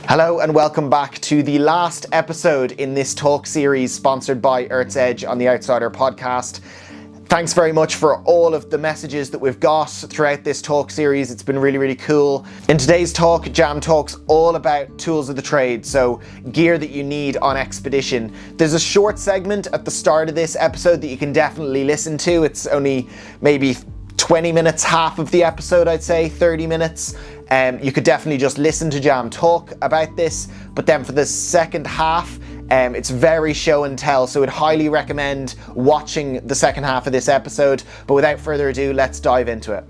Hello and welcome back to the last episode in this talk series sponsored by Earth's Edge on the Outsider podcast. Thanks very much for all of the messages that we've got throughout this talk series. It's been really, really cool. In today's talk, Jam talks all about tools of the trade, so gear that you need on expedition. There's a short segment at the start of this episode that you can definitely listen to. It's only maybe 20 minutes, half of the episode, I'd say, 30 minutes. You could definitely just listen to Jam talk about this, but then for the second half, it's very show and tell, so I'd highly recommend watching the second half of this episode. But without further ado, let's dive into it.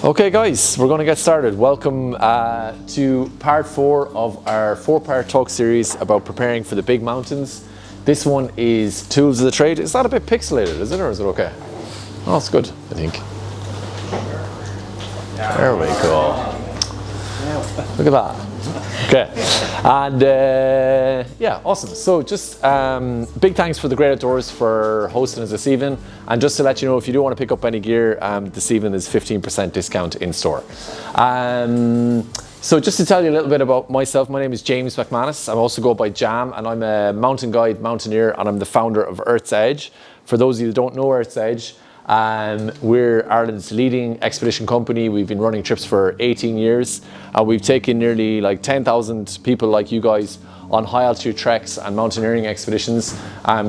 Okay guys, we're going to get started. Welcome to part 4 of our 4-part talk series about preparing for the big mountains. This one is tools of the trade. Is that a bit pixelated, is it, or is it okay? Oh, it's good, I think. There we go. Look at that. Okay, and yeah, awesome. So just big thanks for the Great Outdoors for hosting us this evening. And just to let you know, if you do want to pick up any gear, this evening is 15% discount in store. So just to tell you a little bit about myself, my name is James McManus. I also go by Jam, and I'm a mountain guide, mountaineer, and I'm the founder of Earth's Edge. For those of you who don't know Earth's Edge, we're Ireland's leading expedition company. We've been running trips for 18 years. We've taken nearly like 10,000 people like you guys on high altitude treks and mountaineering expeditions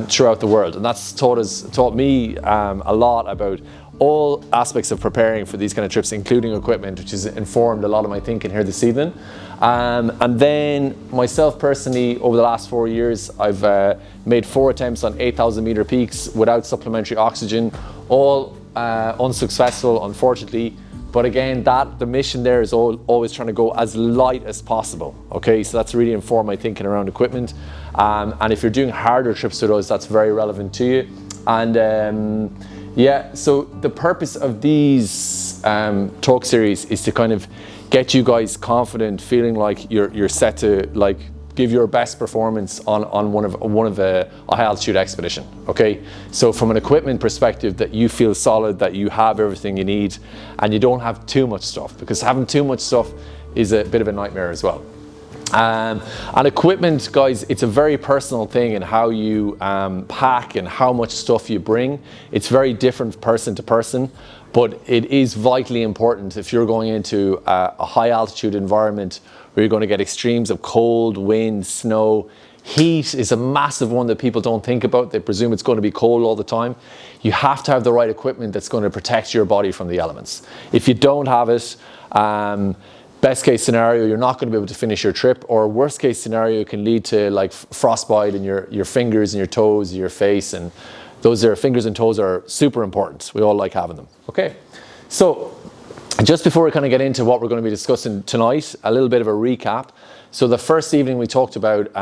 throughout the world. And that's taught me a lot about all aspects of preparing for these kind of trips, including equipment, which has informed a lot of my thinking here this evening. And then myself personally, over the last 4 years, I've made 4 attempts on 8,000 meter peaks without supplementary oxygen, all unsuccessful, unfortunately. But again, the mission there is always trying to go as light as possible. Okay, so that's really informed my thinking around equipment. And if you're doing harder trips with us, that's very relevant to you. And yeah, so the purpose of these talk series is to kind of get you guys confident, feeling like you're set to like give your best performance on one of a high altitude expedition. Okay, so from an equipment perspective, that you feel solid, that you have everything you need, and you don't have too much stuff, because having too much stuff is a bit of a nightmare as well. And equipment, guys, it's a very personal thing in how you pack and how much stuff you bring. It's very different person to person, but it is vitally important if you're going into a high altitude environment where you're going to get extremes of cold, wind, snow. Heat is a massive one that people don't think about. They presume it's going to be cold all the time. You have to have the right equipment that's going to protect your body from the elements. If you don't have it, best case scenario, you're not going to be able to finish your trip, or worst case scenario, it can lead to like frostbite in your fingers and your toes, your face, and those fingers and toes are super important. We all like having them. Okay, so just before we kind of get into what we're going to be discussing tonight, a little bit of a recap. So the first evening we talked about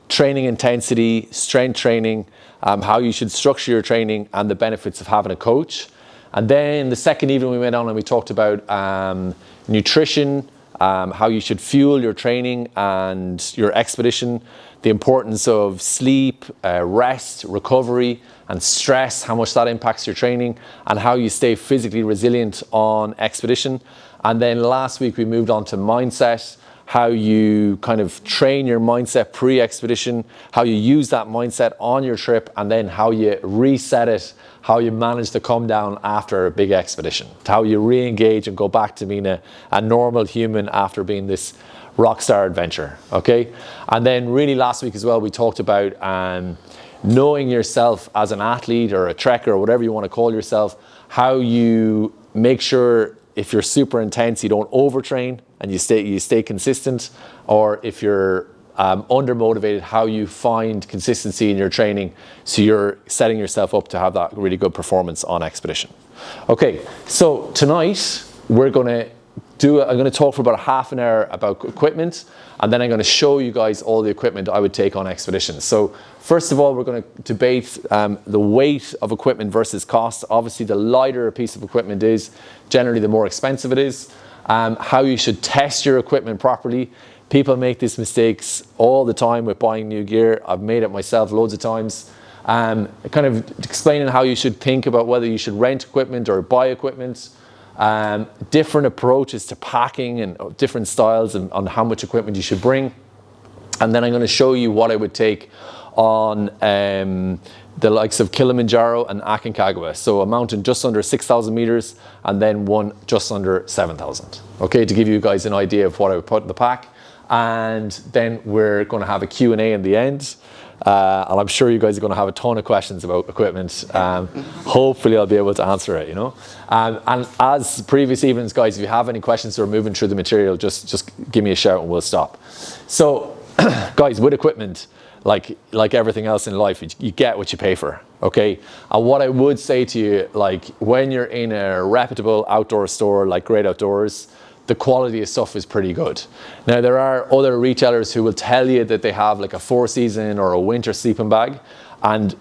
training intensity, strength training, how you should structure your training, and the benefits of having a coach. And then the second evening we went on and we talked about nutrition, how you should fuel your training and your expedition, the importance of sleep, rest, recovery, and stress, how much that impacts your training, and how you stay physically resilient on expedition. And then last week we moved on to mindset, how you kind of train your mindset pre-expedition, how you use that mindset on your trip, and then how you reset it, how you manage to come down after a big expedition, how you re-engage and go back to being a normal human after being this rock star adventure. Okay, and then really last week as well we talked about knowing yourself as an athlete or a trekker or whatever you want to call yourself, how you make sure if you're super intense you don't overtrain and you stay consistent, or if you're undermotivated, how you find consistency in your training so you're setting yourself up to have that really good performance on expedition. Okay, so tonight I'm going to talk for about half an hour about equipment, and then I'm going to show you guys all the equipment I would take on expeditions. So first of all, we're going to debate the weight of equipment versus cost. Obviously, the lighter a piece of equipment is, generally the more expensive it is. How you should test your equipment properly. People make these mistakes all the time with buying new gear. I've made it myself loads of times. Kind of explaining how you should think about whether you should rent equipment or buy equipment. different approaches to packing and different styles and on how much equipment you should bring. And then I'm going to show you what I would take on the likes of Kilimanjaro and Aconcagua. So a mountain just under 6,000 meters and then one just under 7,000. Okay, to give you guys an idea of what I would put in the pack. And then we're going to have a Q&A in the end. And I'm sure you guys are going to have a ton of questions about equipment. Hopefully I'll be able to answer it, you know. And as previous evenings, guys, if you have any questions or moving through the material, just give me a shout and we'll stop. So guys, with equipment, like everything else in life, you get what you pay for, okay? And what I would say to you, like when you're in a reputable outdoor store like Great Outdoors, the quality of stuff is pretty good. Now there are other retailers who will tell you that they have like a 4-season or a winter sleeping bag, and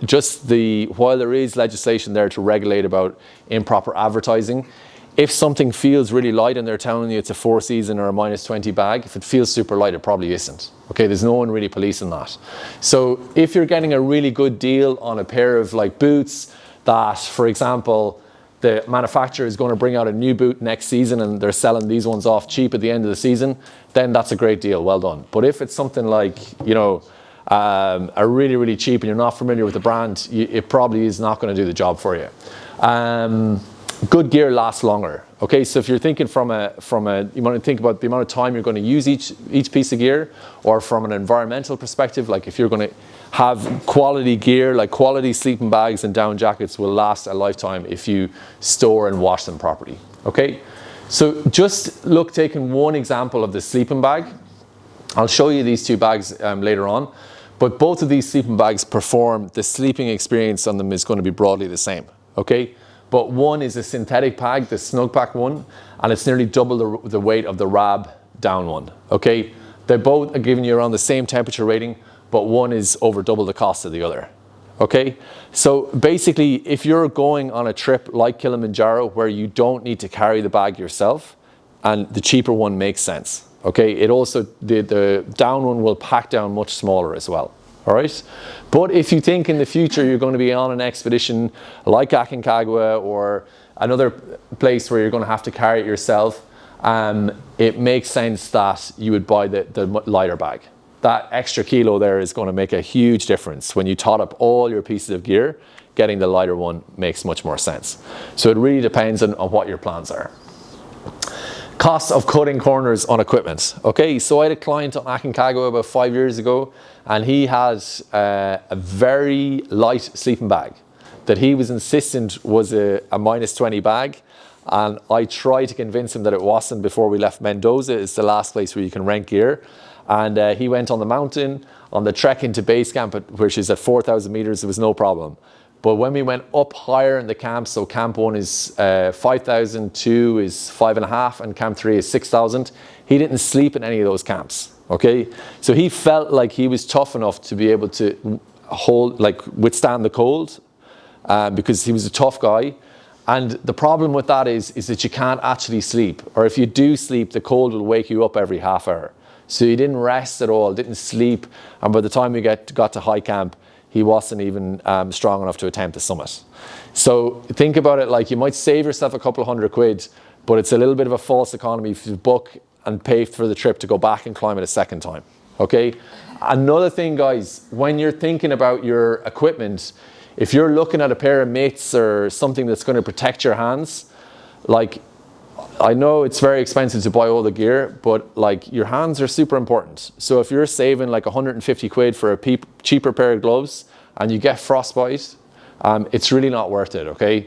while there is legislation there to regulate about improper advertising, if something feels really light and they're telling you it's a 4-season or a -20 bag, if it feels super light, it probably isn't. Okay, there's no one really policing that. So if you're getting a really good deal on a pair of like boots that, for example, the manufacturer is going to bring out a new boot next season and they're selling these ones off cheap at the end of the season, then that's a great deal, well done. But if it's something like, you know, are really, really cheap and you're not familiar with the brand, it probably is not going to do the job for you. Good gear lasts longer. Okay, so if you're thinking you want to think about the amount of time you're going to use each piece of gear, or from an environmental perspective, like if you're going to have quality gear, like quality sleeping bags and down jackets will last a lifetime if you store and wash them properly. Okay, so just taking one example of the sleeping bag. I'll show you these two bags later on, but both of these sleeping bags perform, the sleeping experience on them is going to be broadly the same. Okay. But one is a synthetic bag, the Snug Pack one, and it's nearly double the weight of the Rab down one, okay? They both are giving you around the same temperature rating, but one is over double the cost of the other, okay? So basically, if you're going on a trip like Kilimanjaro where you don't need to carry the bag yourself, and the cheaper one makes sense, okay? It also, the down one will pack down much smaller as well. All right, but if you think in the future you're going to be on an expedition like Aconcagua or another place where you're going to have to carry it yourself, it makes sense that you would buy the lighter bag. That extra kilo there is going to make a huge difference. When you tot up all your pieces of gear, getting the lighter one makes much more sense. So it really depends on what your plans are. Cost of cutting corners on equipment. Okay, so I had a client on Aconcagua about 5 years ago, and he had a very light sleeping bag that he was insistent was a -20 bag, and I tried to convince him that it wasn't before we left Mendoza. It's the last place where you can rent gear, and he went on the mountain on the trek into base camp, which is at 4,000 meters. There was no problem. But when we went up higher in the camp, so camp 1 is 5,000, 2 is 5.5, and camp 3 is 6,000, he didn't sleep in any of those camps, okay? So he felt like he was tough enough to be able to withstand the cold, because he was a tough guy. And the problem with that is that you can't actually sleep, or if you do sleep, the cold will wake you up every half hour. So he didn't rest at all, didn't sleep, and by the time we got to high camp, he wasn't even strong enough to attempt the summit. So think about it like you might save yourself a couple of £100, but it's a little bit of a false economy if you book and pay for the trip to go back and climb it a second time, okay? Another thing, guys, when you're thinking about your equipment, if you're looking at a pair of mitts or something that's going to protect your hands, like, I know it's very expensive to buy all the gear, but like your hands are super important. So if you're saving like 150 quid for a cheaper pair of gloves and you get frostbite, it's really not worth it, okay?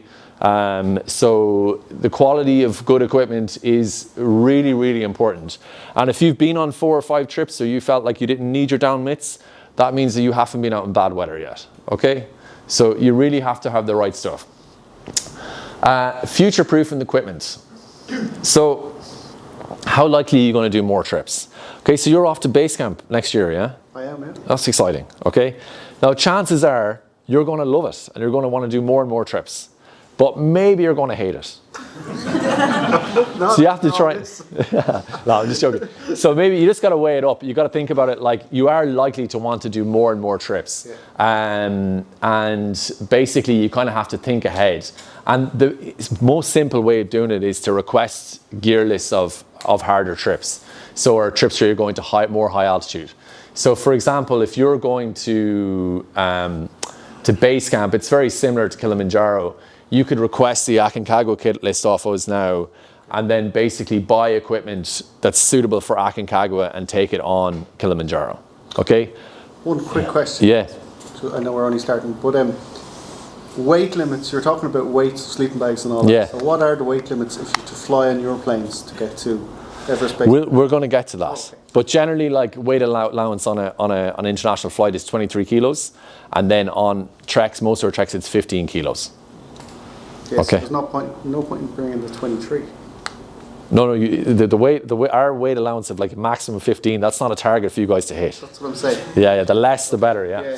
So the quality of good equipment is really, really important. And if you've been on 4 or 5 trips or you felt like you didn't need your down mitts, that means that you haven't been out in bad weather yet, okay? So you really have to have the right stuff. Future-proofing equipment. So how likely are you going to do more trips? Okay, so you're off to base camp next year, yeah? I am, yeah. That's exciting, okay? Now chances are you're going to love it and you're going to want to do more and more trips. but maybe you're going to hate it. So you have to try. No, I'm just joking. So maybe you just got to weigh it up. You got to think about it like you are likely to want to do more and more trips, and basically you kind of have to think ahead. And the most simple way of doing it is to request gear lists of harder trips. So, or trips where you're going to more high altitude. So, for example, if you're going to base camp, it's very similar to Kilimanjaro. You could request the Aconcagua kit list off us now, and then basically buy equipment that's suitable for Aconcagua and take it on Kilimanjaro. Okay. One quick question. Yeah. So I know we're only starting, but weight limits. You're talking about weights, sleeping bags, and all that. Yeah. So what are the weight limits if you to fly on your planes to get to Everest Base? We're going to get to that. Okay. But generally, like weight allowance on an international flight is 23 kilos, and then on treks, most of our treks, it's 15 kilos. Yeah, Okay. So there's no point in bringing the 23. No, the weight, our weight allowance of like maximum 15. That's not a target for you guys to hit. That's what I'm saying. Yeah. The less, the better. Yeah.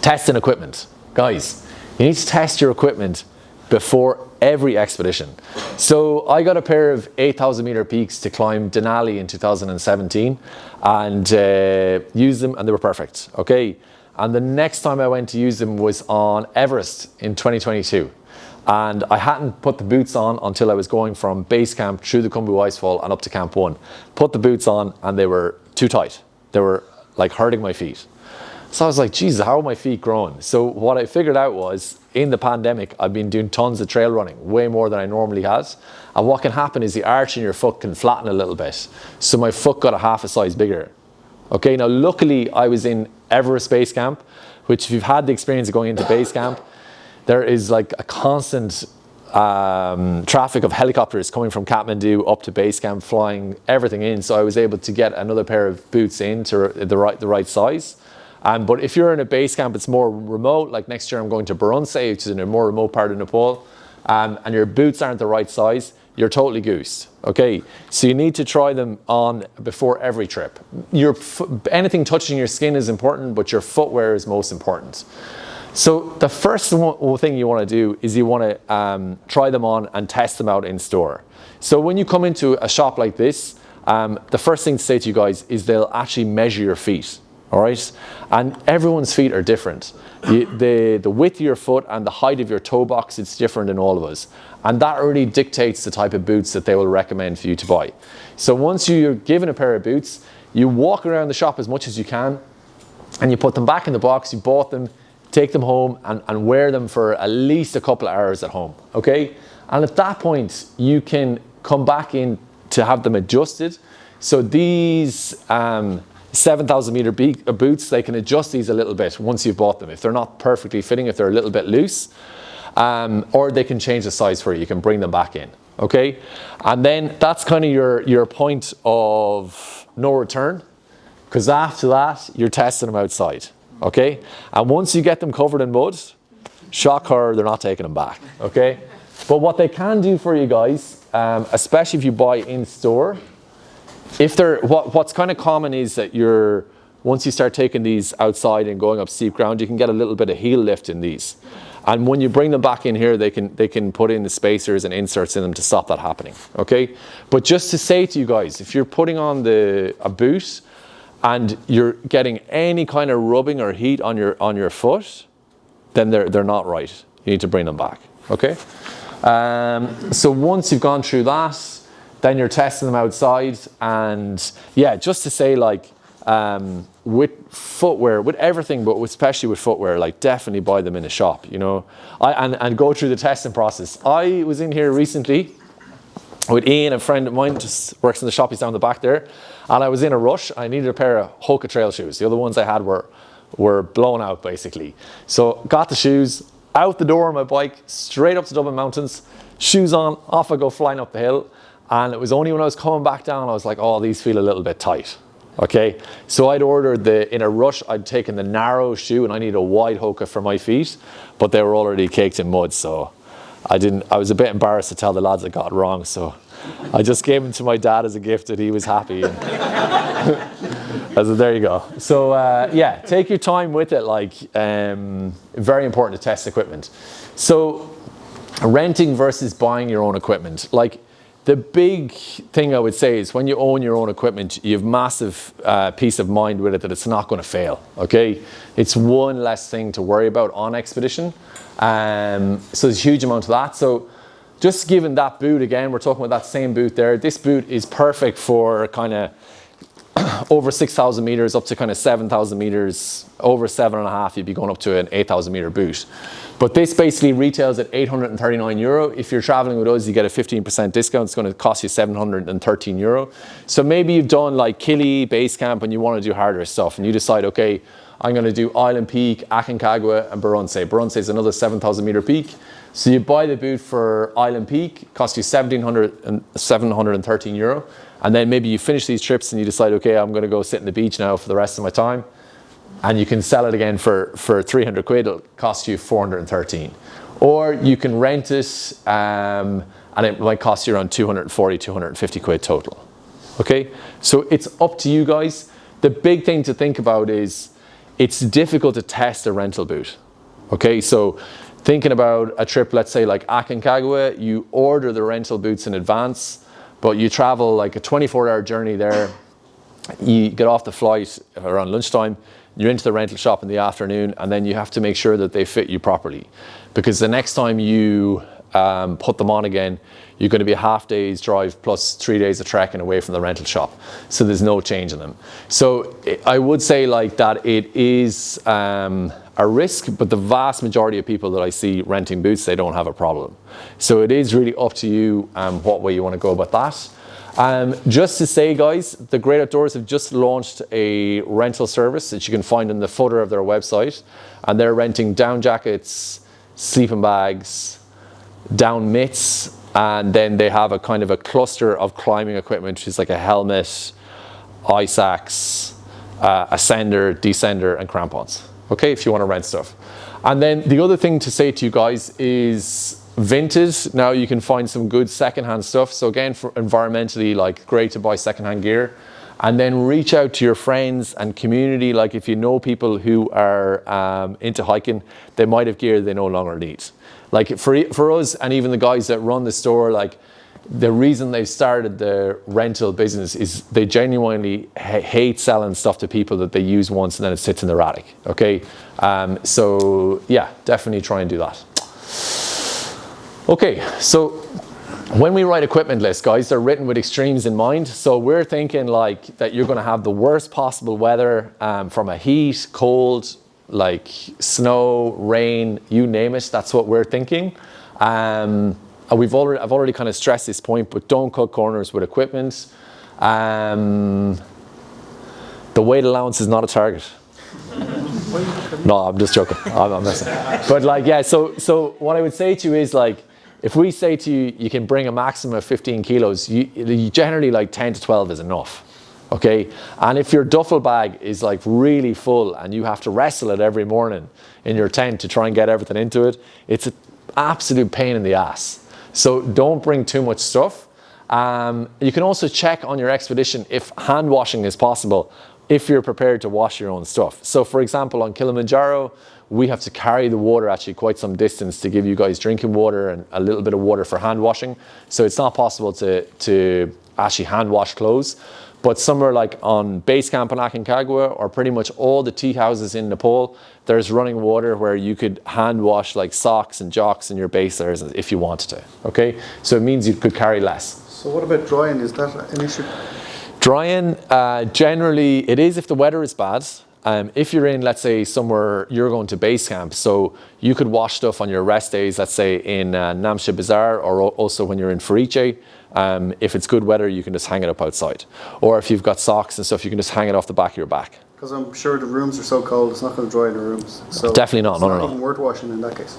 Testing equipment, guys. You need to test your equipment before every expedition. So I got a pair of 8,000 meter peaks to climb Denali in 2017, and used them, and they were perfect. Okay. And the next time I went to use them was on Everest in 2022. And I hadn't put the boots on until I was going from base camp through the Khumbu Icefall and up to Camp 1. Put the boots on and they were too tight. They were like hurting my feet. So I was like, Jesus, how are my feet growing? So what I figured out was, in the pandemic, I've been doing tons of trail running, way more than I normally have. And what can happen is the arch in your foot can flatten a little bit. So my foot got a half a size bigger. Okay, now luckily I was in Everest Base Camp, which if you've had the experience of going into base camp, there is like a constant traffic of helicopters coming from Kathmandu up to base camp, flying everything in. So I was able to get another pair of boots in to the right size. But if you're in a base camp, it's more remote. Like next year I'm going to Burunse, which is in a more remote part of Nepal, and your boots aren't the right size, you're totally goosed. Okay, so you need to try them on before every trip. Anything touching your skin is important, but your footwear is most important. So the first thing you want to do is you want to try them on and test them out in store. So when you come into a shop like this, the first thing to say to you guys is they'll actually measure your feet. All right, and everyone's feet are different. The width of your foot and the height of your toe box, it's different in all of us. And that really dictates the type of boots that they will recommend for you to buy. So once you're given a pair of boots, you walk around the shop as much as you can, and you put them back in the box, you bought them, take them home and wear them for at least a couple of hours at home, okay? And at that point, you can come back in to have them adjusted. So these 7,000 meter boots, they can adjust these a little bit once you've bought them. If they're not perfectly fitting, if they're a little bit loose, or they can change the size for you. You can bring them back in, okay? And then that's kind of your point of no return, because after that, you're testing them outside, okay? And once you get them covered in mud, shock horror, they're not taking them back, okay? But what they can do for you guys, especially if you buy in store, what's kind of common is that once you start taking these outside and going up steep ground, you can get a little bit of heel lift in these. And when you bring them back in here, they can put in the spacers and inserts in them to stop that happening, okay? But just to say to you guys, if you're putting on a boot and you're getting any kind of rubbing or heat on your foot, then they're not right. You need to bring them back, okay? So once you've gone through that, then you're testing them outside. And yeah, just to say, like, with footwear, with everything, but especially with footwear, like, definitely buy them in a shop, you know, and go through the testing process. I was in here recently with Ian, a friend of mine, just works in the shop, he's down the back there, and I was in a rush. I needed a pair of Hoka trail shoes. The other ones I had were blown out, basically. So got the shoes, out the door on my bike, straight up to Dublin Mountains, shoes on, off I go flying up the hill. And it was only when I was coming back down, I was like, oh, these feel a little bit tight, okay? So I'd ordered in a rush, I'd taken the narrow shoe and I needed a wide Hoka for my feet, but they were already caked in mud, so I was a bit embarrassed to tell the lads I got it wrong, so I just gave him to my dad as a gift and he was happy. So there you go. So yeah, take your time with it. Like, very important to test equipment. So renting versus buying your own equipment. Like, the big thing I would say is when you own your own equipment, you have massive peace of mind with it that it's not going to fail, okay? It's one less thing to worry about on expedition. So there's a huge amount of that. So just given that boot, again, we're talking about that same boot there. This boot is perfect for kind of over 6,000 meters up to kind of 7,000 meters. Over 7.5, you'd be going up to an 8,000 meter boot. But this basically retails at €839. If you're traveling with us, you get a 15% discount. It's going to cost you €713. So maybe you've done like Killy, Base Camp, and you want to do harder stuff, and you decide, okay, I'm going to do Island Peak, Aconcagua, and Barunse. Barunse is another 7,000 meter peak. So you buy the boot for Island Peak, costs you €713. And then maybe you finish these trips and you decide, okay, I'm going to go sit on the beach now for the rest of my time. And you can sell it again for 300 quid. It'll cost you 413. Or you can rent it and it might cost you around 240, 250 quid total. Okay, so it's up to you guys. The big thing to think about is it's difficult to test a rental boot. Okay, so thinking about a trip, let's say like Aconcagua, you order the rental boots in advance, but you travel like a 24-hour journey there. You get off the flight around lunchtime, you're into the rental shop in the afternoon, and then you have to make sure that they fit you properly. Because the next time you put them on again, you're going to be a half day's drive plus 3 days of trekking away from the rental shop. So there's no change in them. So I would say like that it is a risk, but the vast majority of people that I see renting boots, they don't have a problem. So it is really up to you what way you want to go about that. Just to say, guys, the Great Outdoors have just launched a rental service that you can find in the footer of their website, and they're renting down jackets, sleeping bags, down mitts, and then they have a kind of a cluster of climbing equipment, which is like a helmet, ice axe, ascender, descender, and crampons. Okay, if you want to rent stuff. And then the other thing to say to you guys is vintage. Now you can find some good secondhand stuff. So again, for environmentally, like, great to buy secondhand gear. And then reach out to your friends and community. Like, if you know people who are into hiking, they might have gear they no longer need. Like for us, and even the guys that run the store, like, the reason they've started the rental business is they genuinely hate selling stuff to people that they use once and then it sits in their attic. Okay, so yeah, definitely try and do that. Okay, so when we write equipment lists, guys, they're written with extremes in mind. So we're thinking like that you're going to have the worst possible weather, from a heat, cold, like snow, rain, you name it. That's what we're thinking. And I've already kind of stressed this point, but don't cut corners with equipment. The weight allowance is not a target. No, I'm just joking. I'm messing. But like, yeah, so what I would say to you is, like, if we say to you, you can bring a maximum of 15 kilos, you generally like 10 to 12 is enough. Okay, and if your duffel bag is like really full and you have to wrestle it every morning in your tent to try and get everything into it, it's an absolute pain in the ass. So don't bring too much stuff. You can also check on your expedition if hand washing is possible, if you're prepared to wash your own stuff. So for example, on Kilimanjaro, we have to carry the water actually quite some distance to give you guys drinking water and a little bit of water for hand washing. So it's not possible to actually hand wash clothes. But somewhere like on Base Camp in Aconcagua, or pretty much all the tea houses in Nepal, there's running water where you could hand wash like socks and jocks in your base there if you wanted to. Okay, so it means you could carry less. So what about drying? Is that an issue? Drying, generally it is if the weather is bad. If you're in, let's say, somewhere you're going to base camp, so you could wash stuff on your rest days, let's say in Namche Bazaar, or also when you're in Fariche. If it's good weather, you can just hang it up outside. Or if you've got socks and stuff, you can just hang it off the back of your back. Because I'm sure the rooms are so cold, it's not going to dry in the rooms. So definitely not. It's not even worth washing in that case.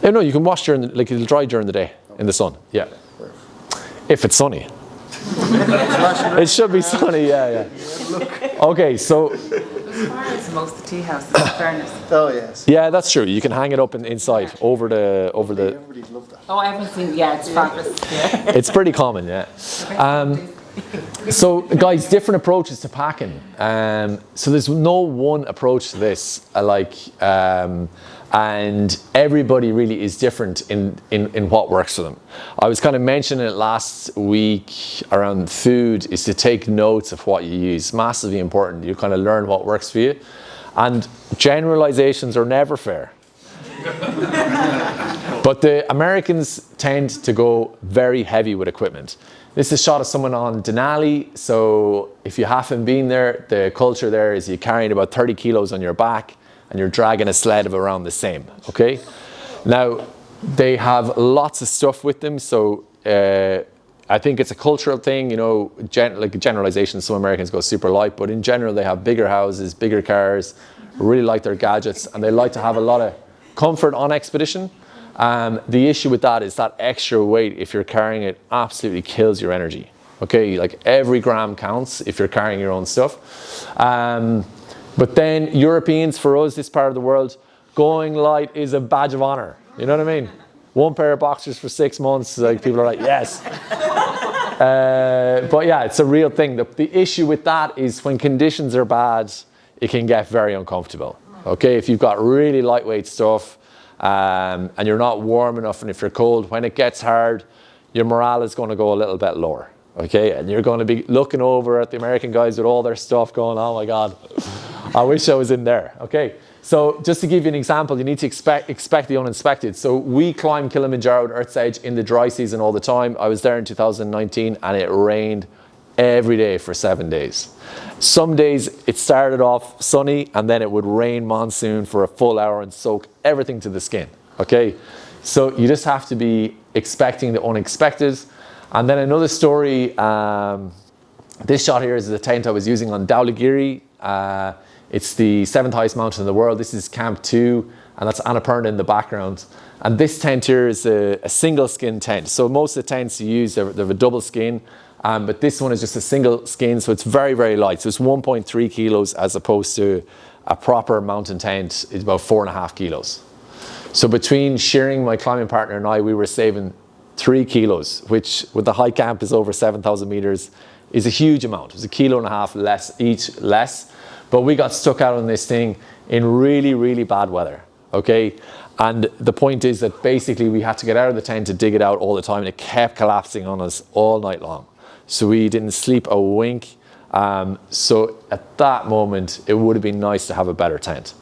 No, you can wash during, like, it'll dry during the day in the sun. Yeah. If it's sunny. It should be sunny, yeah. Okay, so There's fires in most of the tea houses, in fairness. Oh yes. Yeah, that's true. You can hang it up inside over the. Everybody'd love that. Oh, I haven't seen. Yeah, it's fabulous. Yeah. It's pretty common, yeah. So, guys, different approaches to packing. So there's no one approach to this. And everybody really is different in what works for them. I was kind of mentioning it last week around food, is to take notes of what you use. Massively important. You kind of learn what works for you. And generalizations are never fair. But the Americans tend to go very heavy with equipment. This is a shot of someone on Denali. So if you haven't been there, the culture there is you're carrying about 30 kilos on your back and you're dragging a sled of around the same, okay? Now, they have lots of stuff with them. So I think it's a cultural thing, you know, like generalization, some Americans go super light, but in general, they have bigger houses, bigger cars, really like their gadgets, and they like to have a lot of comfort on expedition. The issue with that is that extra weight, if you're carrying it, absolutely kills your energy. Okay, like every gram counts if you're carrying your own stuff. But then Europeans, for us, this part of the world, going light is a badge of honor. You know what I mean? One pair of boxers for 6 months, like people are like, yes. But yeah, it's a real thing. The issue with that is when conditions are bad, it can get very uncomfortable. Okay, if you've got really lightweight stuff, and you're not warm enough, and if you're cold, when it gets hard, your morale is going to go a little bit lower, okay? And you're going to be looking over at the American guys with all their stuff going, oh my God, I wish I was in there, okay? So just to give you an example, you need to expect the uninspected. So we climb Kilimanjaro at Earth's Edge in the dry season all the time. I was there in 2019 and it rained every day for 7 days. Some days it started off sunny and then it would rain monsoon for a full hour and soak everything to the skin, okay? So you just have to be expecting the unexpected. And then another story, this shot here is the tent I was using on Dhaulagiri. It's the 7th highest mountain in the world. This is Camp 2, and that's Annapurna in the background. And this tent here is a single skin tent. So most of the tents you use, they have a double skin. But this one is just a single skin, so it's very, very light. So it's 1.3 kilos as opposed to a proper mountain tent is about 4.5 kilos. So between shearing, my climbing partner, and I, we were saving 3 kilos, which with the high camp is over 7,000 meters, is a huge amount. It was 1.5 kilos less. But we got stuck out on this thing in really, really bad weather, okay? And the point is that basically we had to get out of the tent to dig it out all the time, and it kept collapsing on us all night long. So we didn't sleep a wink. So at that moment, it would have been nice to have a better tent.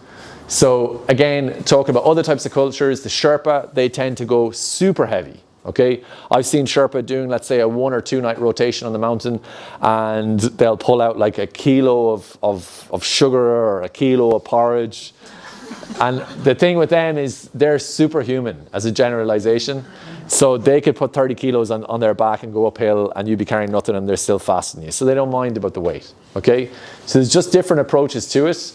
So again, talking about other types of cultures, the Sherpa, they tend to go super heavy. Okay, I've seen Sherpa doing, let's say, a 1 or 2 night rotation on the mountain, and they'll pull out like 1 kilo of sugar or 1 kilo of porridge. And the thing with them is they're superhuman as a generalization. So they could put 30 kilos on their back and go uphill, and you'd be carrying nothing and they're still faster than you. So they don't mind about the weight, okay? So there's just different approaches to it.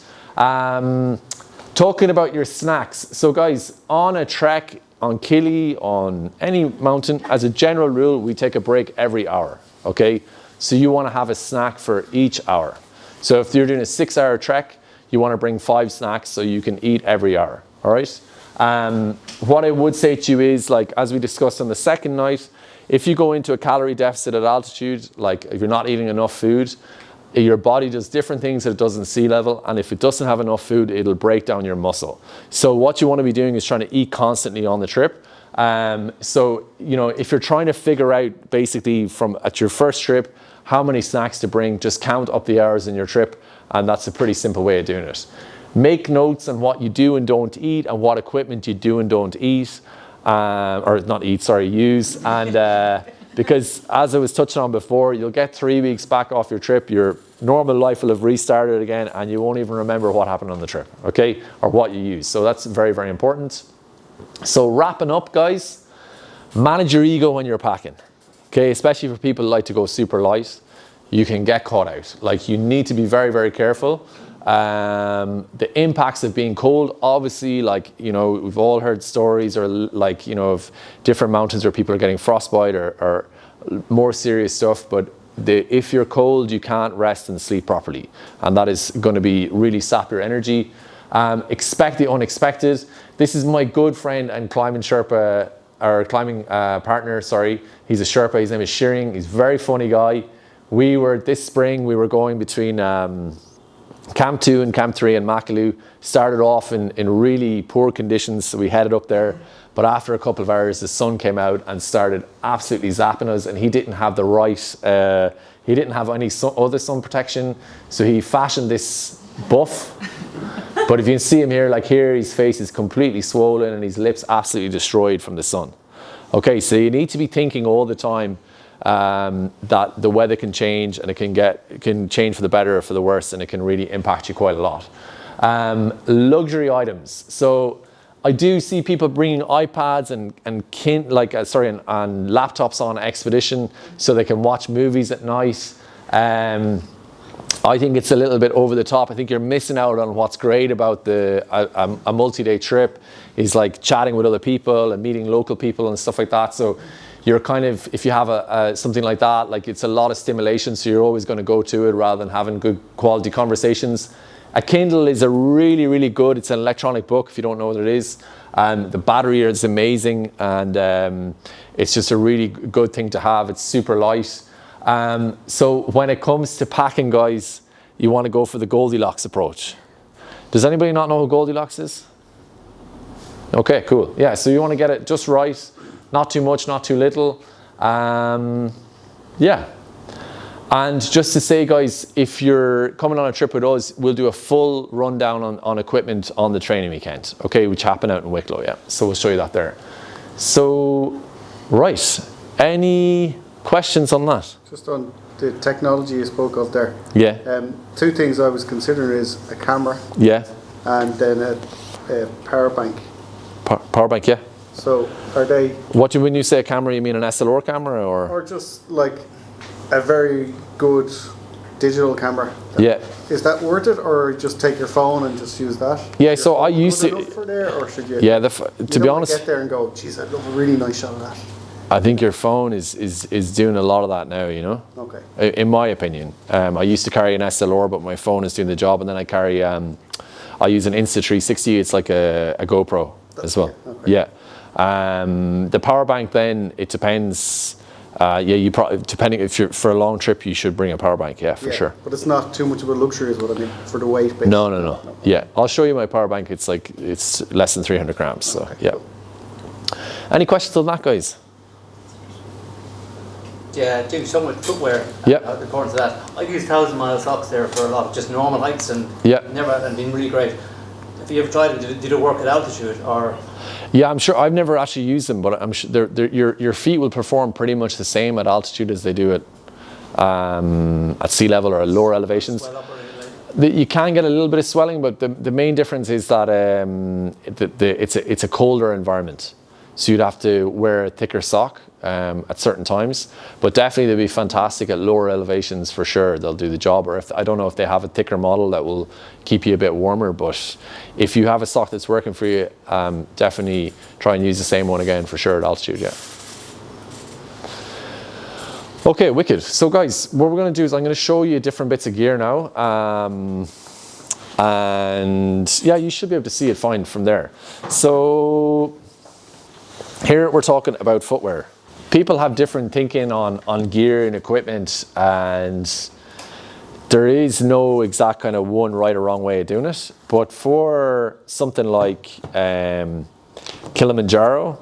Talking about your snacks. So guys, on a trek, on Kili, on any mountain, as a general rule, we take a break every hour, okay? So you want to have a snack for each hour. So if you're doing a 6-hour trek, you want to bring 5 snacks so you can eat every hour, all right? What I would say to you is, like, as we discussed on the second night, if you go into a calorie deficit at altitude, like if you're not eating enough food, your body does different things that it does in sea level, and if it doesn't have enough food, it'll break down your muscle. So what you want to be doing is trying to eat constantly on the trip. So, you know, if you're trying to figure out basically from at your first trip, how many snacks to bring, just count up the hours in your trip, and that's a pretty simple way of doing it. Make notes on what you do and don't eat, and what equipment you do and don't eat, use. And because as I was touching on before, you'll get 3 weeks back off your trip, your normal life will have restarted again, and you won't even remember what happened on the trip, okay? Or what you used. So that's very, very important. So wrapping up, guys, manage your ego when you're packing, okay? Especially for people who like to go super light, you can get caught out. Like, you need to be very, very careful. The impacts of being cold, obviously, like, you know, we've all heard stories or like, you know, of different mountains where people are getting frostbite or more serious stuff, but if you're cold, you can't rest and sleep properly. And that is going to be really sap your energy. Expect the unexpected. This is my good friend and climbing Sherpa, or climbing partner, sorry. He's a Sherpa, his name is Shearing. He's a very funny guy. This spring, we were going between Camp 2 and Camp 3 in Makalu. Started off in really poor conditions, so we headed up there. But after a couple of hours, the sun came out and started absolutely zapping us, and he didn't have the right, he didn't have any other sun protection, so he fashioned this buff. But if you can see him here, like here, his face is completely swollen and his lips absolutely destroyed from the sun. Okay, so you need to be thinking all the time that the weather can change, and it can change for the better or for the worse, and it can really impact you quite a lot. Luxury items. So I do see people bringing iPads and laptops on expedition so they can watch movies at night. I think it's a little bit over the top. I think you're missing out on what's great about a multi-day trip is like chatting with other people and meeting local people and stuff like that. So you're kind of, if you have something like that, like it's a lot of stimulation, so you're always going to go to it rather than having good quality conversations. A Kindle is a really, really good, it's an electronic book if you don't know what it is. The battery is amazing, and it's just a really good thing to have. It's super light. So when it comes to packing, guys, you want to go for the Goldilocks approach. Does anybody not know who Goldilocks is? Okay, cool. Yeah, so you want to get it just right. Not too much, not too little. Yeah. And just to say, guys, if you're coming on a trip with us, we'll do a full rundown on equipment on the training weekend, okay, which happened out in Wicklow, yeah. So we'll show you that there. So, right, any questions on that? Just on the technology you spoke of there. Yeah. Two things I was considering is a camera. Yeah. And then a power bank. Power bank, yeah. So are they... When you say a camera, you mean an SLR camera or? Or just like a very good digital camera. Yeah. Is that worth it, or just take your phone and just use that? Yeah, so I used to... for there, or should you... Yeah, to be honest... get there and go, geez, I'd love a really nice shot of that. I think your phone is doing a lot of that now, you know? Okay. In my opinion. I used to carry an SLR, but my phone is doing the job, and then I carry... I use an Insta360, it's like a GoPro as well. Okay. Yeah. The power bank then, it depends... you probably, depending if you're for a long trip, you should bring a power bank. Yeah, for sure. But it's not too much of a luxury, is what I mean, for the weight. Basically. No. Yeah, I'll show you my power bank. It's less than 300 grams. So okay, yeah. cool. Any questions on that, guys? Yeah, do so much footwear. Yeah. According to that, I've used 1,000-mile socks there for a lot of just normal hikes, and and been really great. Have you ever tried it? Did it work at altitude or? Yeah, I'm sure. I've never actually used them, but I'm sure your feet will perform pretty much the same at altitude as they do at sea level or at lower elevations. You can get a little bit of swelling, but the main difference is that it's a colder environment, so you'd have to wear a thicker sock at certain times. But definitely they'll be fantastic at lower elevations for sure. They'll do the job. Or I don't know if they have a thicker model that will keep you a bit warmer, but if you have a sock that's working for you, definitely try and use the same one again for sure at altitude. Yeah. Okay, wicked. So guys, what we're going to do is I'm going to show you different bits of gear now. And yeah, you should be able to see it fine from there. So here we're talking about footwear. People have different thinking on gear and equipment, and there is no exact kind of one right or wrong way of doing it. But for something like Kilimanjaro,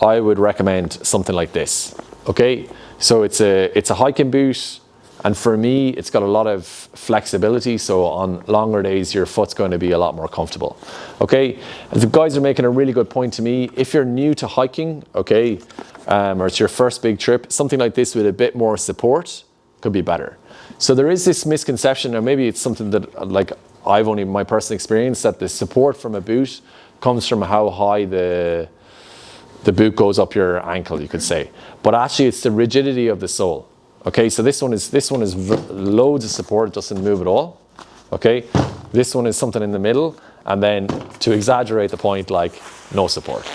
I would recommend something like this. Okay, so it's a hiking boot, and for me, it's got a lot of flexibility. So on longer days, your foot's going to be a lot more comfortable. Okay, the guys are making a really good point to me. If you're new to hiking, okay, or it's your first big trip, something like this with a bit more support could be better. So there is this misconception, or maybe it's something that like I've only my personal experience, that the support from a boot comes from how high the boot goes up your ankle, you could say. But actually it's the rigidity of the sole. Okay, so this one is loads of support, it doesn't move at all. Okay, this one is something in the middle, and then to exaggerate the point, like no support.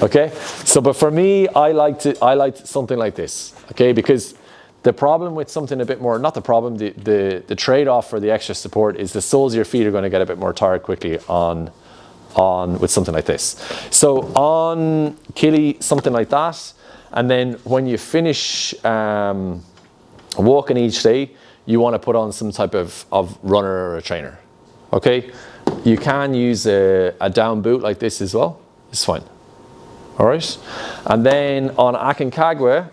Okay, so but for me, I liked something like this. Okay, because The problem with something a bit more, not the problem, the trade-off for the extra support is the soles of your feet are going to get a bit more tired quickly on with something like this. So on Killy, something like that, and then when you finish walking each day, you want to put on some type of runner or a trainer. Okay, you can use a down boot like this as well. It's fine. All right, and then on Aconcagua,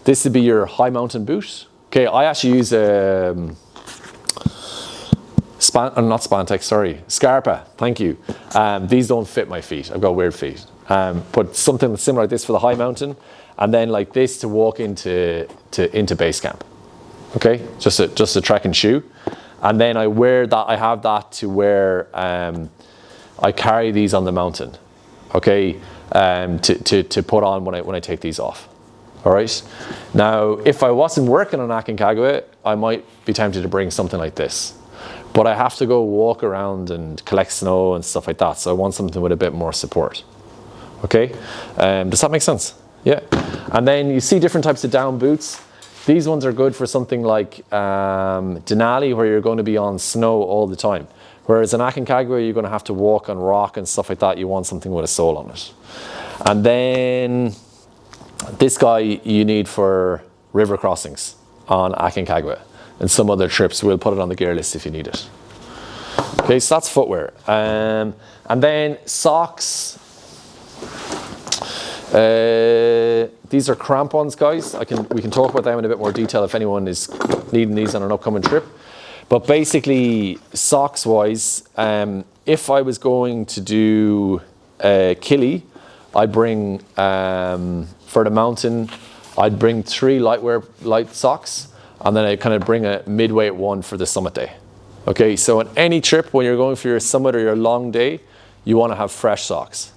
this would be your high mountain boot. Okay, I actually use Scarpa. Thank you. These don't fit my feet. I've got weird feet. But something similar like this for the high mountain, and then like this to walk into base camp. Okay, just a trekking shoe, and then I wear that. I have that to wear. I carry these on the mountain. Okay, to put on when I take these off. All right. Now, if I wasn't working on Aconcagua, I might be tempted to bring something like this. But I have to go walk around and collect snow and stuff like that. So I want something with a bit more support. Okay, does that make sense? Yeah. And then you see different types of down boots. These ones are good for something like Denali, where you're going to be on snow all the time. Whereas in Aconcagua, you're going to have to walk on rock and stuff like that. You want something with a sole on it. And then this guy you need for river crossings on Aconcagua. And some other trips, we'll put it on the gear list if you need it. Okay, so that's footwear. And then socks. These are crampons, guys. We can talk about them in a bit more detail if anyone is needing these on an upcoming trip. But basically, socks-wise, if I was going to do Killy, I'd bring, for the mountain, I'd bring 3 light socks, and then I kind of bring a midweight one for the summit day. Okay, so on any trip, when you're going for your summit or your long day, you want to have fresh socks.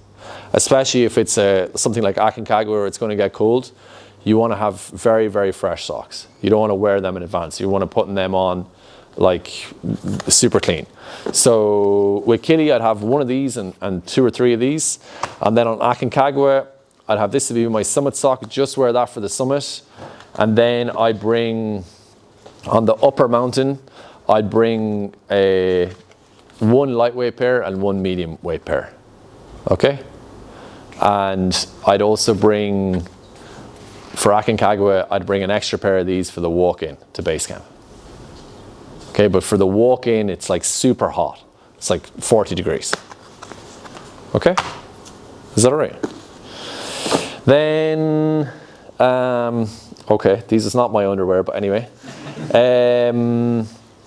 Especially if it's something like Aconcagua where it's going to get cold, you want to have very, very fresh socks. You don't want to wear them in advance. You want to put them on like super clean. So with Killy, I'd have one of these and 2 or 3 of these. And then on Aconcagua, I'd have this to be my summit sock, just wear that for the summit. And then I bring, on the upper mountain, I'd bring one lightweight pair and 1 medium weight pair. Okay? And I'd also bring, for Aconcagua, I'd bring an extra pair of these for the walk-in to base camp. Okay, but for the walk-in, it's like super hot. It's like 40 degrees. Okay? Is that all right? Then, okay, these is not my underwear, but anyway.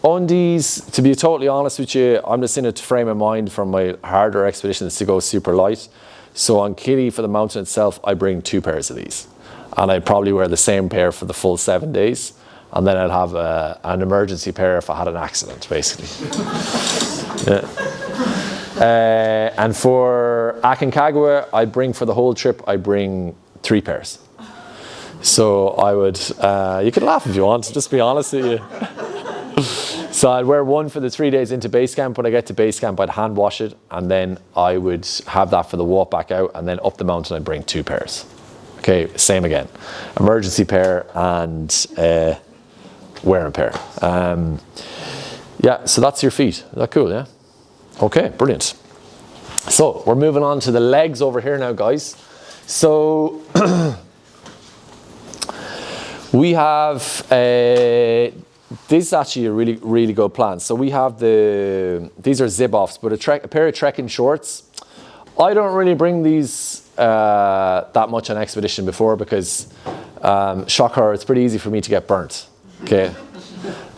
Undies, to be totally honest with you, I'm just in a frame of mind from my harder expeditions to go super light. So on Killy, for the mountain itself, I bring 2 pairs of these. And I'd probably wear the same pair for the full 7 days. And then I'd have an emergency pair if I had an accident, basically. Yeah. And for Aconcagua, I bring for the whole trip, I bring 3 pairs. So I would, you can laugh if you want, just be honest with you. So I'd wear one for the 3 days into base camp. When I get to base camp, I'd hand wash it, and then I would have that for the walk back out, and then up the mountain I'd bring 2 pairs. Okay, same again. Emergency pair and wearing pair. Yeah, so that's your feet. Is that cool, yeah? Okay, brilliant. So we're moving on to the legs over here now, guys. So we have this is actually a really, really good plan. So we have these are zip-offs, but a pair of trekking shorts. I don't really bring these that much on expedition before because, shock horror, it's pretty easy for me to get burnt, okay?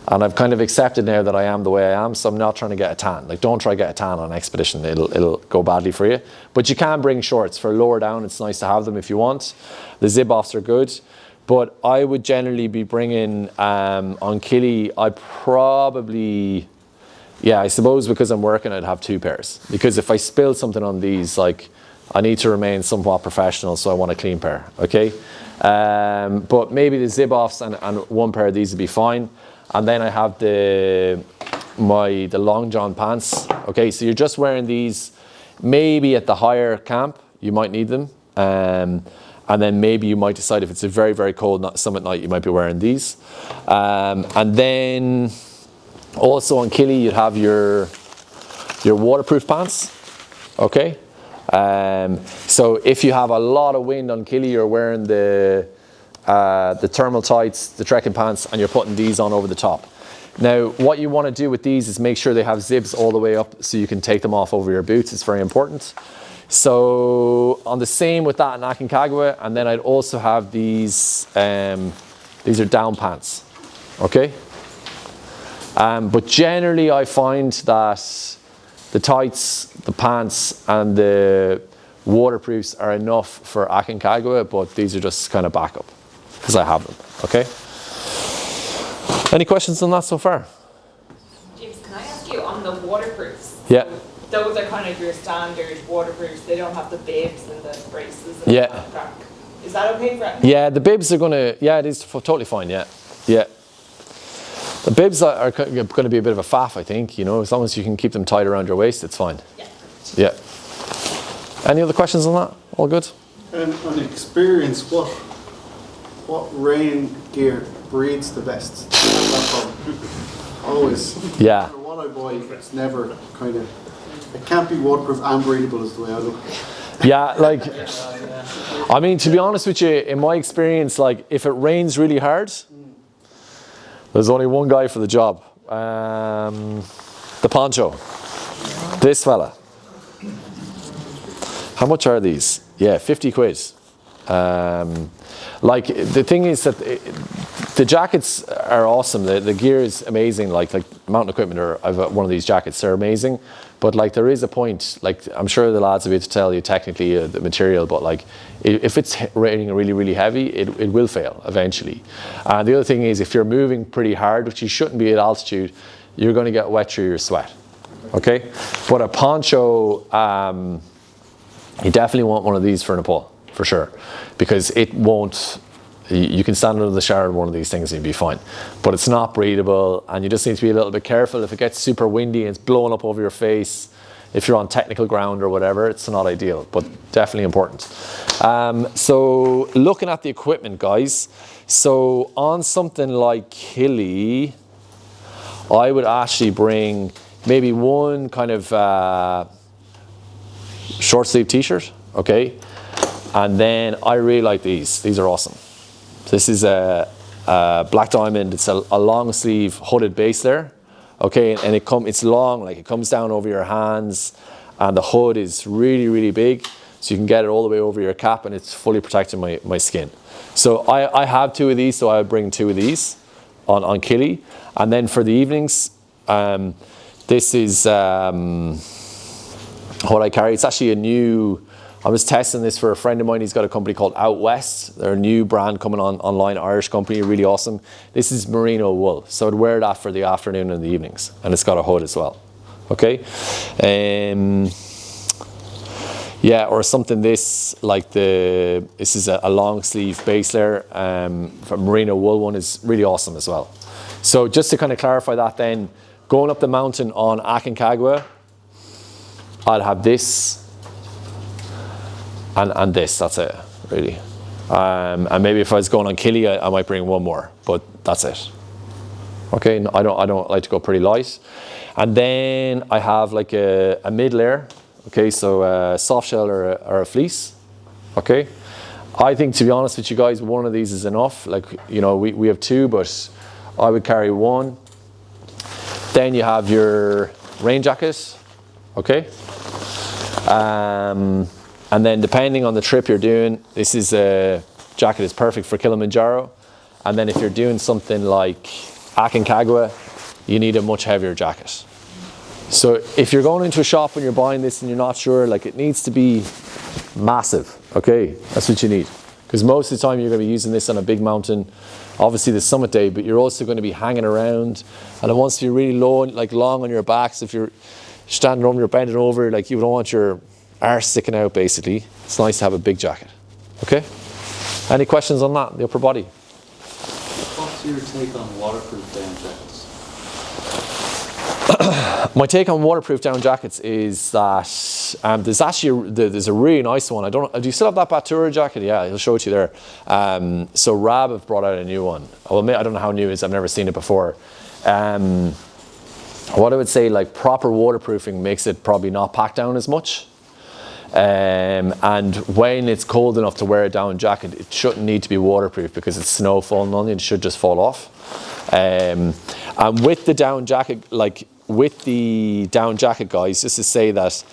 And I've kind of accepted now that I am the way I am, so I'm not trying to get a tan. Like, don't try to get a tan on expedition, it'll go badly for you. But you can bring shorts. For lower down, it's nice to have them if you want. The zip-offs are good. But I would generally be bringing, on Killy, I probably, yeah, I suppose because I'm working, I'd have 2 pairs. Because if I spill something on these, like, I need to remain somewhat professional, so I want a clean pair, okay? But maybe the zip-offs and 1 pair of these would be fine. And then I have the long john pants. Okay, so you're just wearing these maybe at the higher camp, you might need them. And then maybe you might decide if it's a very, very cold summit night, you might be wearing these. And then also on Killy, you'd have your waterproof pants, okay? So if you have a lot of wind on Killy, you're wearing the thermal tights, the trekking pants, and you're putting these on over the top. Now, what you want to do with these is make sure they have zips all the way up so you can take them off over your boots. It's very important. So on the same with that in Aconcagua, and then I'd also have these are down pants, okay? But generally I find that the tights, the pants, and the waterproofs are enough for Aconcagua, but these are just kind of backup because I have them, okay? Any questions on that so far? James, can I ask you on the waterproofs? Yeah. So those are kind of your standard waterproofs. They don't have the bibs and the braces and Yeah. the crack. Is that okay for everyone? Yeah, the bibs are it is totally fine, yeah. Yeah. The bibs are going to be a bit of a faff, I think, as long as you can keep them tight around your waist, it's fine. Yeah. Yeah. Any other questions on that? All good? On experience, what rain gear breathes the best? Always. Yeah. No matter what I buy, it's never kind of. It can't be waterproof and breathable is the way I look. Yeah, I mean, to be honest with you, in my experience, if it rains really hard, there's only one guy for the job. The poncho. This fella. How much are these? Yeah, 50 quid. The thing is that the jackets are awesome. The gear is amazing. Like Mountain Equipment, I've got one of these jackets. They're amazing. But there is a point. I'm sure the lads will be able to tell you technically the material. But if it's raining really, really heavy, it will fail eventually. And the other thing is, if you're moving pretty hard, which you shouldn't be at altitude, you're going to get wet through your sweat. Okay. But a poncho, you definitely want one of these for Nepal, for sure, because it won't. You can stand under the shower in one of these things and you'll be fine. But it's not breathable, and you just need to be a little bit careful. If it gets super windy and it's blowing up over your face, if you're on technical ground or whatever, it's not ideal, but definitely important. So looking at the equipment, guys, so on something like Killy, I would actually bring maybe one kind of short sleeve t-shirt, okay? And then I really like these. These are awesome. This is a Black Diamond. It's a long sleeve hooded base there, okay? And it's long, it comes down over your hands, and the hood is really, really big, so you can get it all the way over your cap, and it's fully protecting my skin. So I have two of these, so I would bring two of these on Killy. And then for the evenings, this is what I carry. It's actually a new. I was testing this for a friend of mine. He's got a company called Out West. They're a new brand coming online, Irish company, really awesome. This is merino wool. So I'd wear that for the afternoon and the evenings. And it's got a hood as well. Okay? Yeah, or something this is a long sleeve base layer. For merino wool one is really awesome as well. So just to kind of clarify that then, going up the mountain on Aconcagua, I'd have this. And this, that's it, really. And maybe if I was going on Killy, I might bring one more, but that's it. Okay, I don't like to go pretty light. And then I have a mid layer, okay, so a soft shell or a fleece, okay. I think, to be honest with you guys, one of these is enough. We have two, but I would carry one. Then you have your rain jacket, okay. And then depending on the trip you're doing, this is a jacket is perfect for Kilimanjaro. And then if you're doing something like Aconcagua, you need a much heavier jacket. So if you're going into a shop and you're buying this and you're not sure, it needs to be massive, okay? That's what you need. Because most of the time you're going to be using this on a big mountain, obviously the summit day, but you're also going to be hanging around. And it wants to be really low, long on your backs. If you're standing over, you're bending over, you don't want your arse sticking out, basically. It's nice to have a big jacket. Okay? Any questions on that, the upper body? What's your take on waterproof down jackets? My take on waterproof down jackets is that there's a really nice one. Do you still have that Batura jacket? Yeah, I'll show it to you there. So Rab have brought out a new one. Well, I don't know how new it is. I've never seen it before. What I would say, like, proper waterproofing makes it probably not pack down as much. And when it's cold enough to wear a down jacket, it shouldn't need to be waterproof because it's snow falling on you. It should just fall off. And with the down jacket, guys, just to say that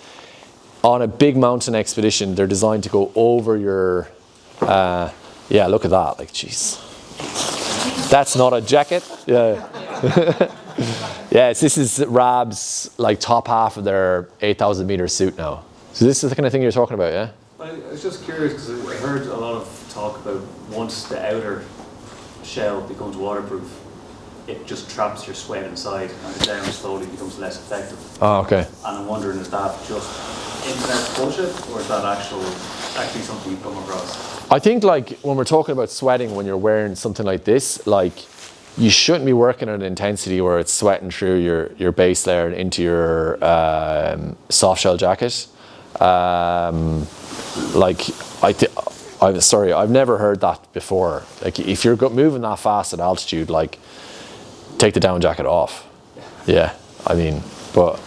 on a big mountain expedition, they're designed to go over your, yeah, look at that, like, jeez. That's not a jacket. Yeah. Yes, this is Rab's, like, top half of their 8,000 meter suit now. So this is the kind of thing you're talking about, yeah? I was just curious because I heard a lot of talk about once the outer shell becomes waterproof, it just traps your sweat inside and the down slowly becomes less effective. Oh, okay. And I'm wondering, is that just internet bullshit or is that actually something you come across? I think, like, when we're talking about sweating when you're wearing something like this, like, you shouldn't be working at an intensity where it's sweating through your base layer and into your soft shell jacket. I'm sorry, I've never heard that before. Like, if you're moving that fast at altitude, like, take the down jacket off. Yeah, I mean, but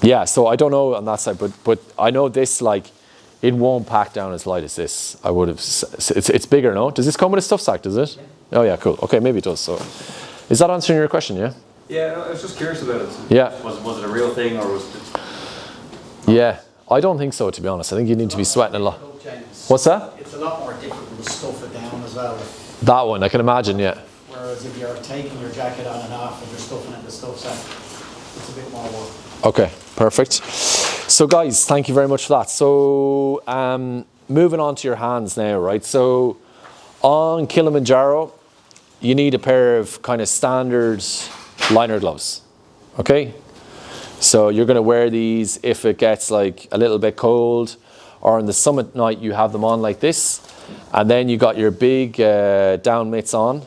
yeah. So I don't know on that side, but I know this, like, it won't pack down as light as this. I would have. It's bigger, no? Does this come with a stuff sack? Does it? Yeah. Oh yeah, cool. Okay, maybe it does. So, is that answering your question? Yeah. Yeah, I was just curious about it. Yeah. Was it a real thing or was it? Yeah, I don't think so, to be honest. I think you need to be sweating a lot. What's that? It's a lot more difficult to stuff it down as well. That one, I can imagine, yeah. Whereas if you're taking your jacket on and off and you're stuffing it in the stuff sack, it's a bit more work. Okay, perfect. So guys, thank you very much for that. So moving on to your hands now, right? So on Kilimanjaro, you need a pair of kind of standard liner gloves, okay? So you're going to wear these if it gets, like, a little bit cold, or on the summit night you have them on like this, and then you got your big down mitts on.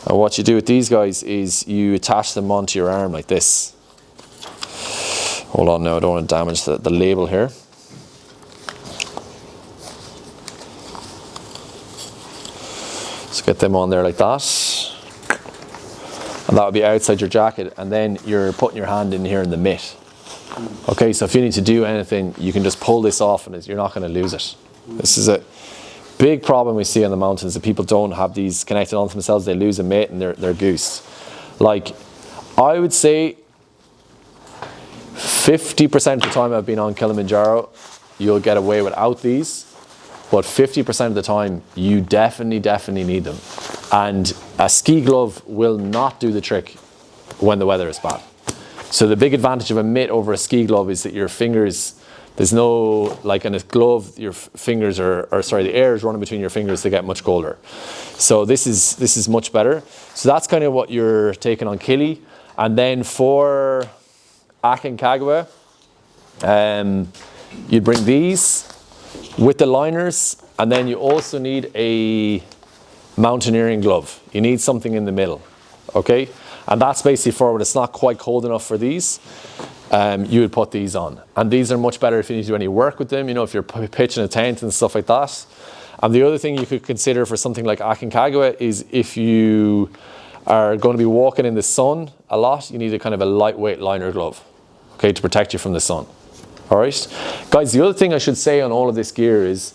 And what you do with these guys is you attach them onto your arm like this. Hold on now, I don't want to damage the label here. So get them on there like that. And that would be outside your jacket, and then you're putting your hand in here in the mitt. Okay, so if you need to do anything, you can just pull this off and you're not going to lose it. This is a big problem we see on the mountains, that people don't have these connected onto themselves. They lose a mitt and they're goose. Like, I would say 50% of the time I've been on Kilimanjaro, you'll get away without these. But 50% of the time, you definitely need them. And a ski glove will not do the trick when the weather is bad. So the big advantage of a mitt over a ski glove is that your fingers, there's no, like in a glove, your fingers the air is running between your fingers, they get much colder. So this is much better. So that's kind of what you're taking on Kili. And then for Aconcagua, you'd bring these with the liners, and then you also need a mountaineering glove. You need something in the middle, okay? And that's basically for when it's not quite cold enough for these, you would put these on. And these are much better if you need to do any work with them, you know, if you're pitching a tent and stuff like that. And the other thing you could consider for something like Aconcagua is if you are going to be walking in the sun a lot, you need a kind of a lightweight liner glove, okay, to protect you from the sun. All right, guys, the other thing I should say on all of this gear is,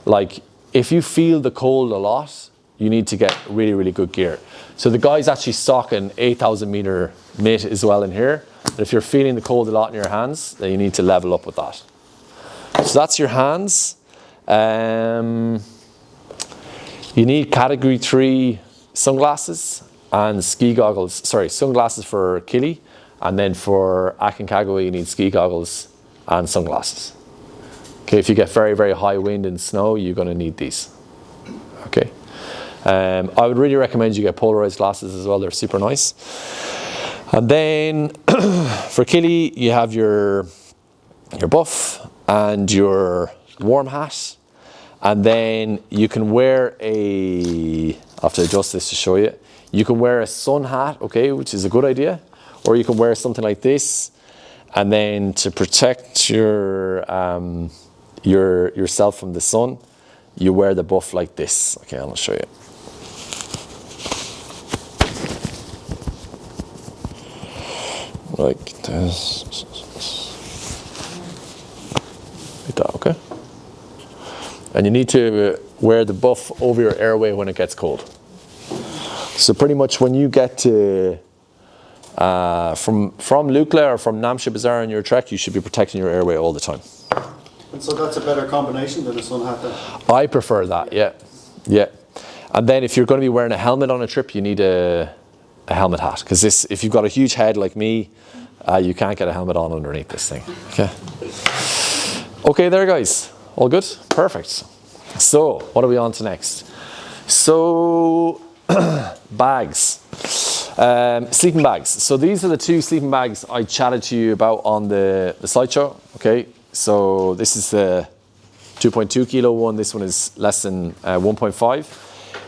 like, if you feel the cold a lot, you need to get really good gear. So the guys actually stock an 8,000 meter mitt as well in here. And if you're feeling the cold a lot in your hands, then you need to level up with that. So that's your hands. You need category 3 sunglasses and ski goggles. Sorry, sunglasses for Kili, and then for Aconcagua you need ski goggles and sunglasses. Okay, if you get very high wind and snow, you're going to need these. Okay, I would really recommend you get polarized glasses as well. They're super nice. And then for Kili, you have your buff and your warm hat, and then you can wear I'll have to adjust this to show you. You can wear a sun hat, okay, which is a good idea, or you can wear something like this, and then to protect yourself from the sun, you wear the buff like this. Okay, I'll show you. Like this. Like that, okay? And you need to wear the buff over your airway when it gets cold. So pretty much when you get to from Lukla or from Namche Bazaar on your trek, you should be protecting your airway all the time. And so that's a better combination than a sun hat then? I prefer that, yeah. And then if you're going to be wearing a helmet on a trip, you need a helmet hat, because if you've got a huge head like me, you can't get a helmet on underneath this thing. Okay, there guys, all good? Perfect. So what are we on to next? So bags, sleeping bags. So these are the two sleeping bags I chatted to you about on the slideshow. Okay, so this is the 2.2 kilo one. This one is less than 1.5.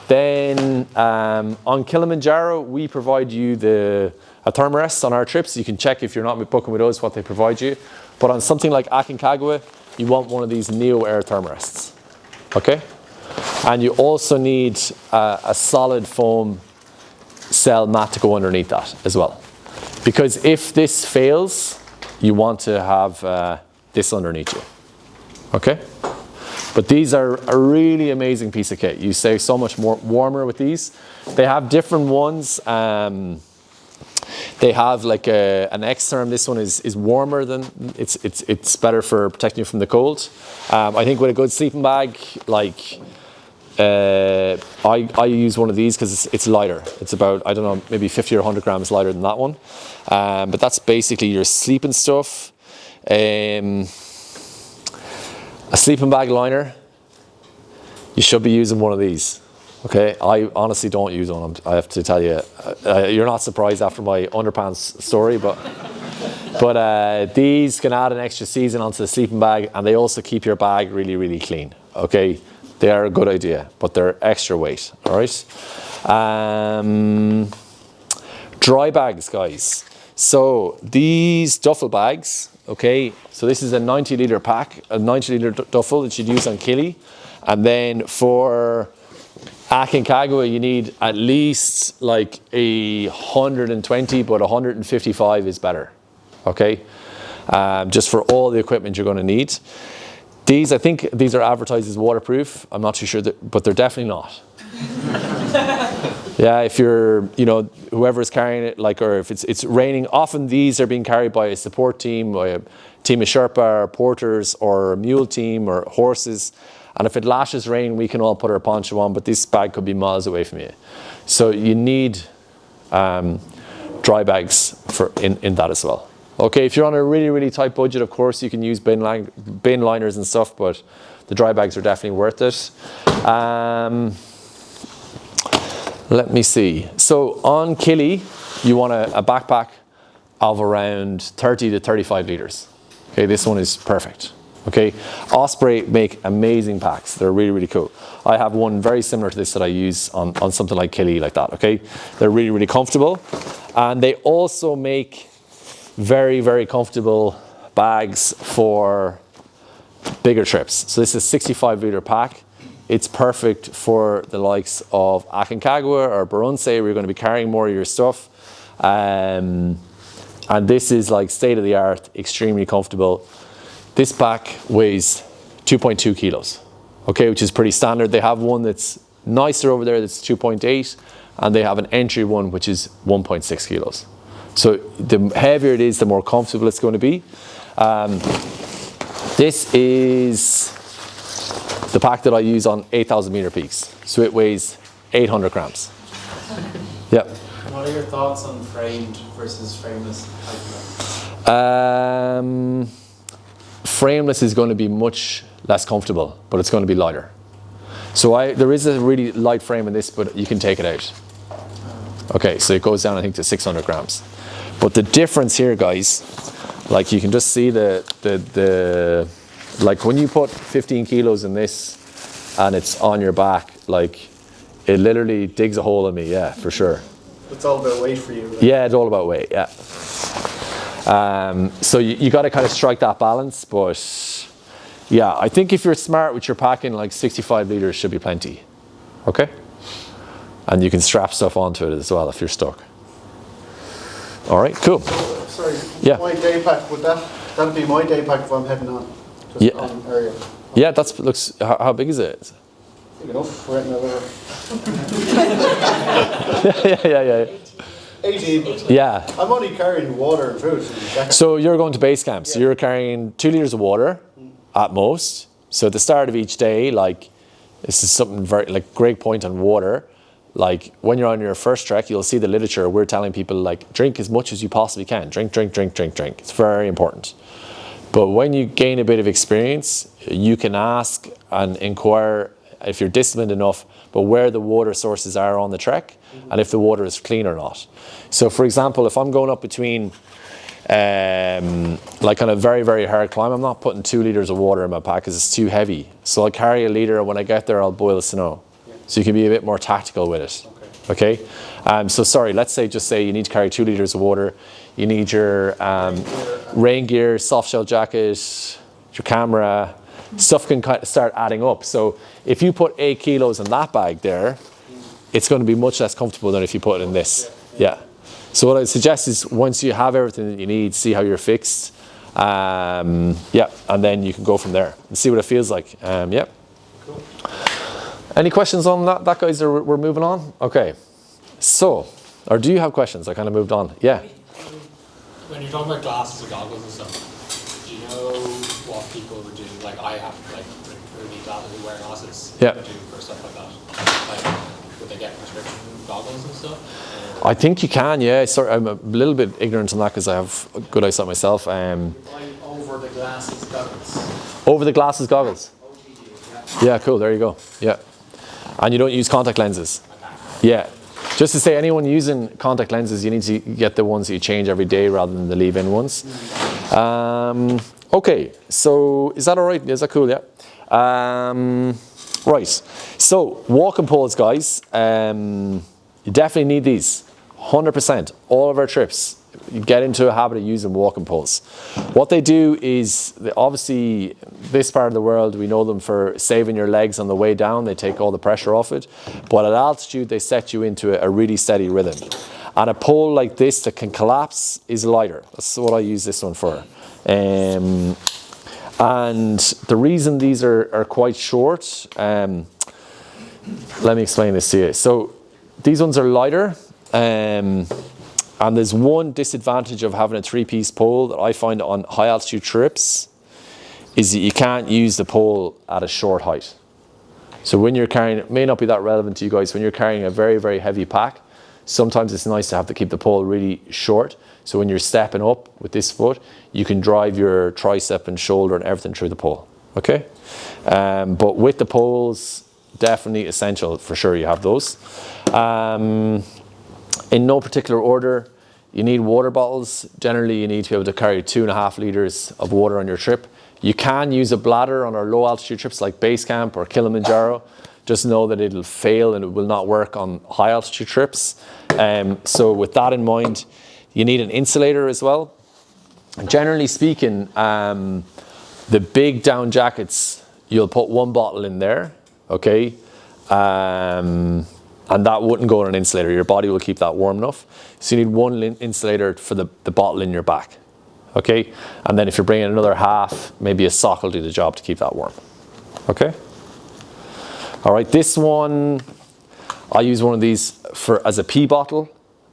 Then on Kilimanjaro, we provide you a thermarest on our trips. You can check if you're not booking with us what they provide you. But on something like Aconcagua, you want one of these Neo Air thermarests. Okay? And you also need a solid foam cell mat to go underneath that as well. Because if this fails, you want to have this underneath you. Okay? But these are a really amazing piece of kit. You stay so much more warmer with these. They have different ones. They have like an X-Therm. This one is warmer than, it's better for protecting you from the cold. I think with a good sleeping bag, like I use one of these because it's lighter. It's about, I don't know, maybe 50 or 100 grams lighter than that one. But that's basically your sleeping stuff. A sleeping bag liner, you should be using one of these. Okay, I honestly don't use one. I have to tell you, you're not surprised after my underpants story, but these can add an extra season onto the sleeping bag, and they also keep your bag really, really clean. Okay, they are a good idea, but they're extra weight. All right. Dry bags, guys. So these duffel bags. Okay, so this is a 90 litre pack, a 90 litre duffel that you'd use on Kili. And then for Aconcagua, you need at least like 120, but 155 is better. Okay, just for all the equipment you're going to need. These, I think these are advertised as waterproof. I'm not too sure, but they're definitely not. Yeah, if you're, whoever is carrying it, like, or if it's raining, often these are being carried by a support team, by a team of Sherpa, or porters, or a mule team, or horses. And if it lashes rain, we can all put our poncho on, but this bag could be miles away from you. So you need dry bags in that as well. Okay, if you're on a really, really tight budget, of course, you can use bin liners and stuff, but the dry bags are definitely worth it. Let me see. So on Kili, you want a backpack of around 30 to 35 litres. Okay, this one is perfect. Okay, Osprey make amazing packs. They're really, really cool. I have one very similar to this that I use on something like Kili like that, okay? They're really, really comfortable. And they also make very, very comfortable bags for bigger trips. So this is a 65 litre pack. It's perfect for the likes of Aconcagua or Barunse, where you're going to be carrying more of your stuff. And this is like state of the art, extremely comfortable. This pack weighs 2.2 kilos, okay, which is pretty standard. They have one that's nicer over there that's 2.8, and they have an entry one which is 1.6 kilos. So the heavier it is, the more comfortable it's going to be. This is the pack that I use on 8,000 meter peaks. So it weighs 800 grams. Yeah. What are your thoughts on framed versus frameless? Frameless is going to be much less comfortable, but it's going to be lighter. So there is a really light frame in this, but you can take it out. Okay, so it goes down, I think, to 600 grams. But the difference here, guys, like you can just see like when you put 15 kilos in this and it's on your back, like it literally digs a hole in me, yeah, for sure. It's all about weight for you. Like. Yeah, it's all about weight, yeah. So you got to kind of strike that balance, but yeah, I think if you're smart with your packing, like 65 litres should be plenty, okay? And you can strap stuff onto it as well if you're stuck. All right, cool. Sorry, Yeah. my day pack, that'd be my day pack if I'm heading on? Just Yeah. on area. Yeah, that looks, how big is it? Big enough for it now. yeah. 18. Yeah. I'm only carrying water and food. So you're going to base camp, so you're carrying 2 litres of water at most. So at the start of each day, like, this is something very, like, great point on water. Like, when you're on your first trek, you'll see the literature. We're telling people, like, drink as much as you possibly can. Drink. It's very important. But when you gain a bit of experience, you can ask and inquire, if you're disciplined enough, but where the water sources are on the trek and if the water is clean or not. So for example, if I'm going up between like on a very, very hard climb, I'm not putting 2 litres of water in my pack because it's too heavy. So I'll carry a litre, and when I get there, I'll boil snow. So you can be a bit more tactical with it. Okay? So sorry, just say you need to carry 2 litres of water. You need your rain gear, soft shell jacket, your camera. Stuff can kind of start adding up. So if you put 8 kilos in that bag there, it's going to be much less comfortable than if you put it in this. Yeah. So what I suggest is once you have everything that you need, see how you're fixed. Yeah, and then you can go from there and see what it feels like. Yeah. Cool. Any questions on that guys? We're moving on? Okay. So, or do you have questions? I kind of moved on. Yeah. When you're talking about glasses or goggles and stuff, do you know what people would do? Like I have like really glasses who wear glasses. Yeah. Do for stuff like that. Like would they get prescription goggles and stuff? I think you can, yeah. Sorry, I'm a little bit ignorant on that because I have good eyesight myself. Over the glasses goggles. Over the glasses goggles. Yeah, cool. There you go. Yeah. And you don't use contact lenses. Yeah. Just to say, anyone using contact lenses, you need to get the ones that you change every day rather than the leave-in ones. Okay, so is that all right? Is that cool? Yeah. Right. So walking poles, guys. You definitely need these. 100%. All of our trips, you get into a habit of using walking poles. What they do is, obviously, this part of the world, we know them for saving your legs on the way down. They take all the pressure off it. But at altitude, they set you into a really steady rhythm. And a pole like this that can collapse is lighter. That's what I use this one for. And the reason these are quite short, let me explain this to you. So these ones are lighter. And there's one disadvantage of having a 3-piece pole that I find on high altitude trips is that you can't use the pole at a short height. So when you're carrying, it may not be that relevant to you guys, when you're carrying a very, very heavy pack, sometimes it's nice to have to keep the pole really short. So when you're stepping up with this foot, you can drive your tricep and shoulder and everything through the pole. Okay? But with the poles, definitely essential for sure you have those. In no particular order, you need water bottles. Generally, you need to be able to carry 2.5 litres of water on your trip. You can use a bladder on our low altitude trips like base camp or Kilimanjaro. Just know that it'll fail and it will not work on high altitude trips. So with that in mind, you need an insulator as well. And generally speaking, the big down jackets, you'll put 1 bottle in there, okay? And that wouldn't go in an insulator. Your body will keep that warm enough. So you need 1 insulator for the bottle in your back. Okay? And then if you're bringing another half, maybe a sock will do the job to keep that warm. Okay? All right, this one, I use one of these as a pee bottle.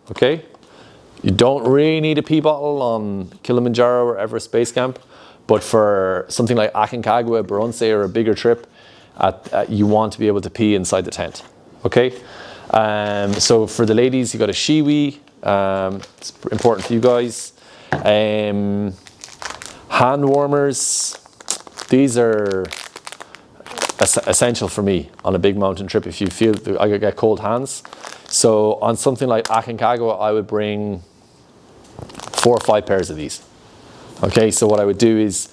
Okay? You don't really need a pee bottle on Kilimanjaro or Everest Base Camp, but for something like Aconcagua, Buronce, or a bigger trip, you want to be able to pee inside the tent. Okay? So for the ladies, you got a shiwi. It's important for you guys. Hand warmers. These are essential for me on a big mountain trip if you feel I get cold hands. So on something like Aconcagua, I would bring 4 or 5 pairs of these. Okay, so what I would do is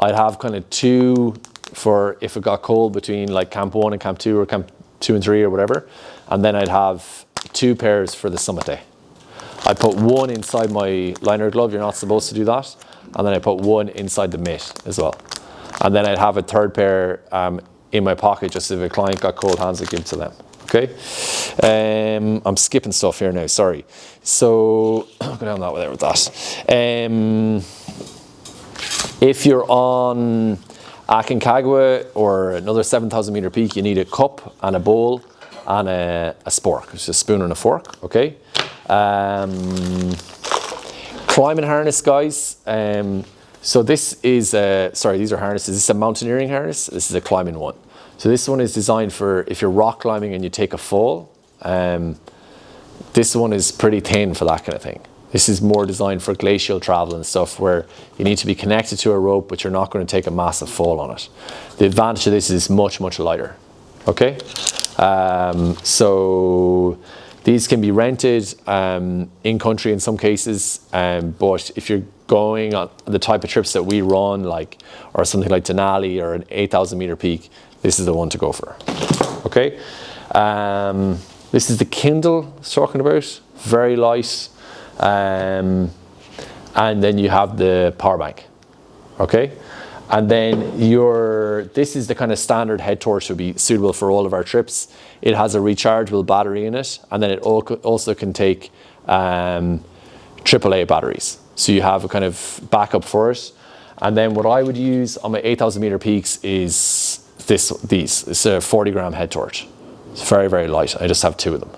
I'd have kind of 2 for if it got cold between like Camp 1 and Camp 2 or Camp 2 and 3 or whatever. And then I'd have 2 pairs for the summit day. I put one inside my liner glove. You're not supposed to do that. And then I put one inside the mitt as well. And then I'd have a third pair in my pocket, just if a client got cold hands, I'd give it to them. Okay. I'm skipping stuff here now. Sorry. So I'll go down that way with that. If you're on Aconcagua or another 7,000 meter peak, you need a cup and a bowl and a spork. It's a spoon and a fork. Okay. Climbing harness, guys. So this is, these are harnesses. This is a mountaineering harness. This is a climbing one. So this one is designed for if you're rock climbing and you take a fall. This one is pretty thin for that kind of thing. This is more designed for glacial travel and stuff where you need to be connected to a rope, but you're not going to take a massive fall on it. The advantage of this is much, much lighter. Okay? So these can be rented in country in some cases, but if you're going on the type of trips that we run, or something like Denali or an 8,000 meter peak, this is the one to go for. Okay, this is the Kindle I was talking about, very light, and then you have the power bank. Okay, and then this is the kind of standard head torch that would be suitable for all of our trips. It has a rechargeable battery in it, and then it also can take AAA batteries. So you have a kind of backup for it. And then what I would use on my 8,000 meter peaks is these. It's a 40 gram head torch. It's very, very light. I just have 2 of them.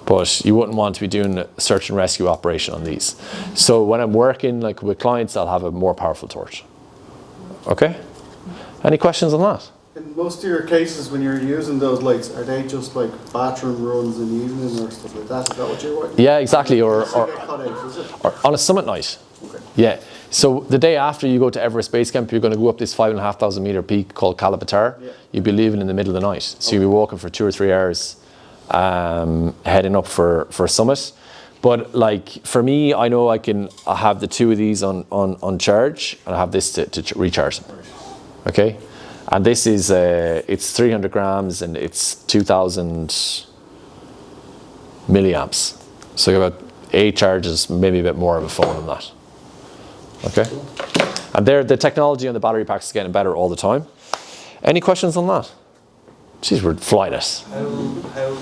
But you wouldn't want to be doing a search and rescue operation on these. So when I'm working with clients, I'll have a more powerful torch. Okay? Any questions on that? In most of your cases, when you're using those lights, are they just like bathroom runs in the evening or stuff like that? Is that what you're watching? Yeah, exactly. Or on a summit night. Okay. Yeah. So the day after you go to Everest Base Camp, you're going to go up this 5,500 meter peak called Calapatar. Yeah. You'll be leaving in the middle of the night. So you'll be walking for 2 or 3 hours, heading up for a summit. But for me, I know I have the 2 of these on charge, and I have this to recharge them. Okay. And this is, it's 300 grams and it's 2,000 milliamps. So you have about 8 charges, maybe a bit more of a phone than that. Okay? And the technology on the battery packs is getting better all the time. Any questions on that? Jeez, we're flying it. How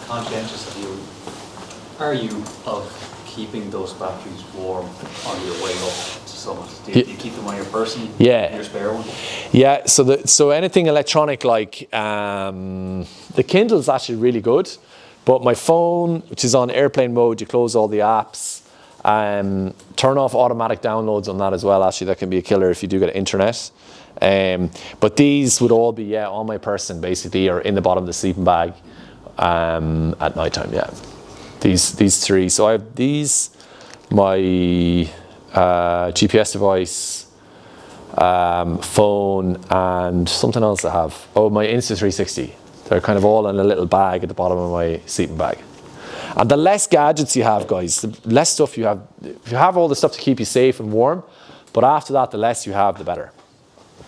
conscientious are you of keeping those batteries warm on your way up to summit? Do you keep them on your person? Yeah. Your spare one? Yeah, so anything electronic the Kindle's actually really good, but my phone, which is on airplane mode, you close all the apps, turn off automatic downloads on that as well. Actually, that can be a killer if you do get internet. But these would all be on my person basically, or in the bottom of the sleeping bag at night time. Yeah, these 3. So I have these, my GPS device, phone, and something else I have. Oh, my Insta360. They're kind of all in a little bag at the bottom of my sleeping bag. And the less gadgets you have, guys, the less stuff you have. If you have all the stuff to keep you safe and warm, but after that, the less you have, the better.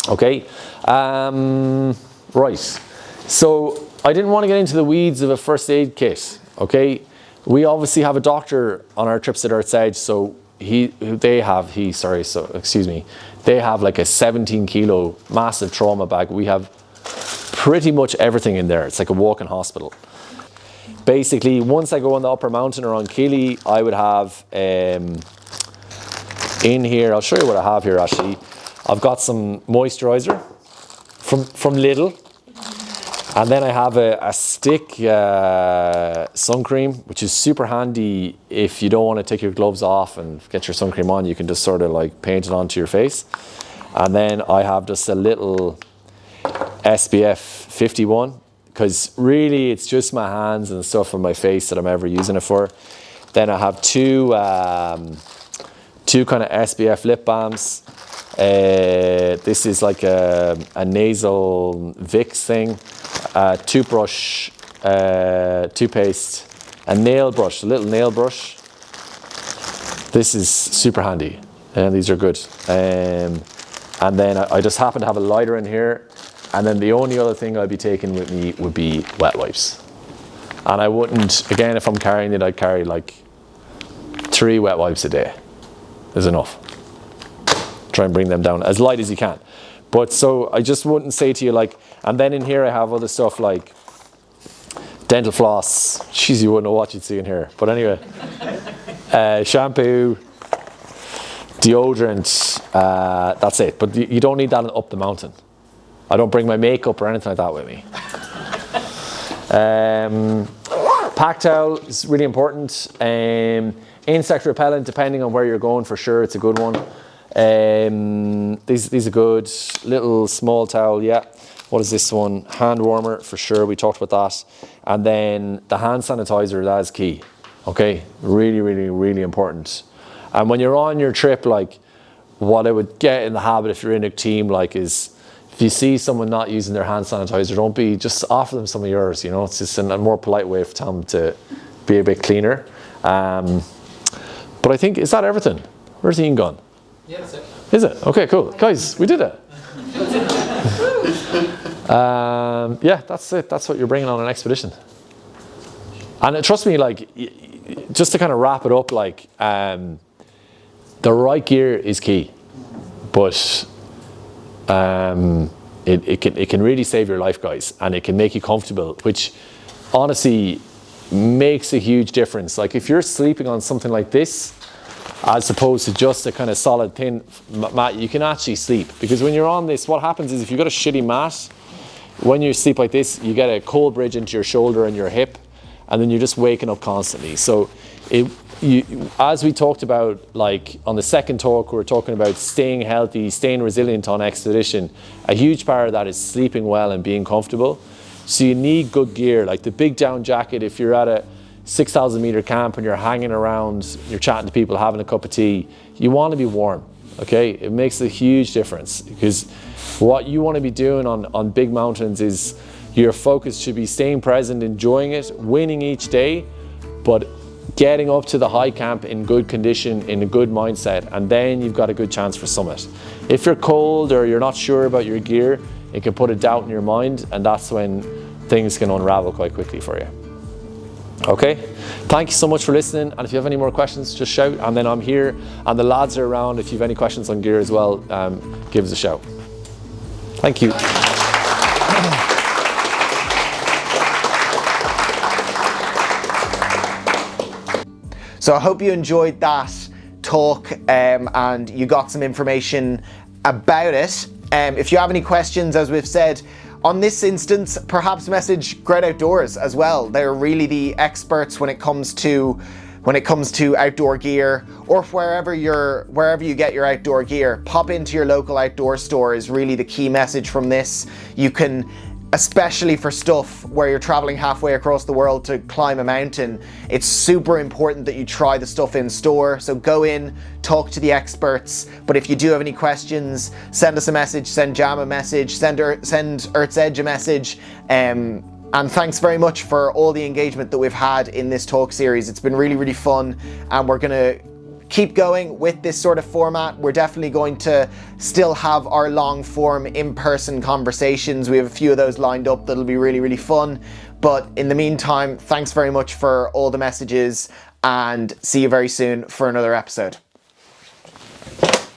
Okay, right. So I didn't want to get into the weeds of a first aid kit. Okay, we obviously have a doctor on our trips at Earth's Edge, so they have like a 17 kilo massive trauma bag. We have pretty much everything in there. It's like a walk-in hospital. Basically, once I go on the upper mountain or on Keely, I would have in here, I'll show you what I have here actually. I've got some moisturizer from Lidl. And then I have a stick sun cream, which is super handy if you don't want to take your gloves off and get your sun cream on. You can just sort of paint it onto your face. And then I have just a little SPF 51, because really it's just my hands and stuff on my face that I'm ever using it for. Then I have two kind of SPF lip balms. This is like a nasal Vicks thing, toothbrush, toothpaste, a nail brush, a little nail brush. This is super handy, and these are good. And then I just happen to have a lighter in here, and then the only other thing I'd be taking with me would be wet wipes. And I wouldn't, again, if I'm carrying it, I'd carry like 3 wet wipes a day is enough. Try and bring them down as light as you can. But so I just wouldn't say to you like, and then in here I have other stuff like dental floss. Jeez, you wouldn't know what you'd see in here. But anyway, shampoo, deodorant, that's it. But you don't need that up the mountain. I don't bring my makeup or anything like that with me. Pack towel is really important. Insect repellent, depending on where you're going, for sure, it's a good one. These are good. Little small towel, yeah. What is this one? Hand warmer, for sure, we talked about that. And then the hand sanitizer, that is key. Okay, really, really, really important. And when you're on your trip, like, what I would get in the habit if you're in a team, like, is if you see someone not using their hand sanitizer, just offer them some of yours, you know. It's just a more polite way for them to be a bit cleaner. But I think, is that everything? Where's Ian gone? Yeah, that's it. Is it? Okay, cool. Guys, we did it. Yeah, that's it. That's what you're bringing on an expedition. And trust me, like, just to kind of wrap it up, like, the right gear is key. But it can really save your life, guys, and it can make you comfortable, which honestly makes a huge difference. Like, if you're sleeping on something like this as opposed to just a kind of solid thin mat, you can actually sleep, because when you're on this, what happens is if you've got a shitty mat, when you sleep like this, you get a cold bridge into your shoulder and your hip, and then you're just waking up constantly. So as we talked about, like on the second talk, we were talking about staying healthy, staying resilient on expedition. A huge part of that is sleeping well and being comfortable. So you need good gear, like the big down jacket. If you're at a 6,000 meter camp and you're hanging around, you're chatting to people, having a cup of tea, you want to be warm, okay? It makes a huge difference, because what you want to be doing on big mountains is your focus should be staying present, enjoying it, winning each day, but getting up to the high camp in good condition, in a good mindset, and then you've got a good chance for summit. If you're cold or you're not sure about your gear, it can put a doubt in your mind, and that's when things can unravel quite quickly for you. Okay, thank you so much for listening, and if you have any more questions, just shout, and then I'm here, and the lads are around. If you have any questions on gear as well, give us a shout. Thank you. So I hope you enjoyed that talk and you got some information about it. If you have any questions, as we've said, on this instance, perhaps message Great Outdoors as well. They're really the experts when it comes to outdoor gear, or wherever you get your outdoor gear. Pop into your local outdoor store is really the key message from this. You can, especially for stuff where you're traveling halfway across the world to climb a mountain, it's super important that you try the stuff in store. So go in, talk to the experts. But if you do have any questions, send us a message, send Jam a message, send Earth's Edge a message. And thanks very much for all the engagement that we've had in this talk series. It's been really, really fun, and we're gonna keep going with this sort of format. We're definitely going to still have our long form in-person conversations. We have a few of those lined up that'll be really, really fun. But in the meantime, thanks very much for all the messages, and see you very soon for another episode.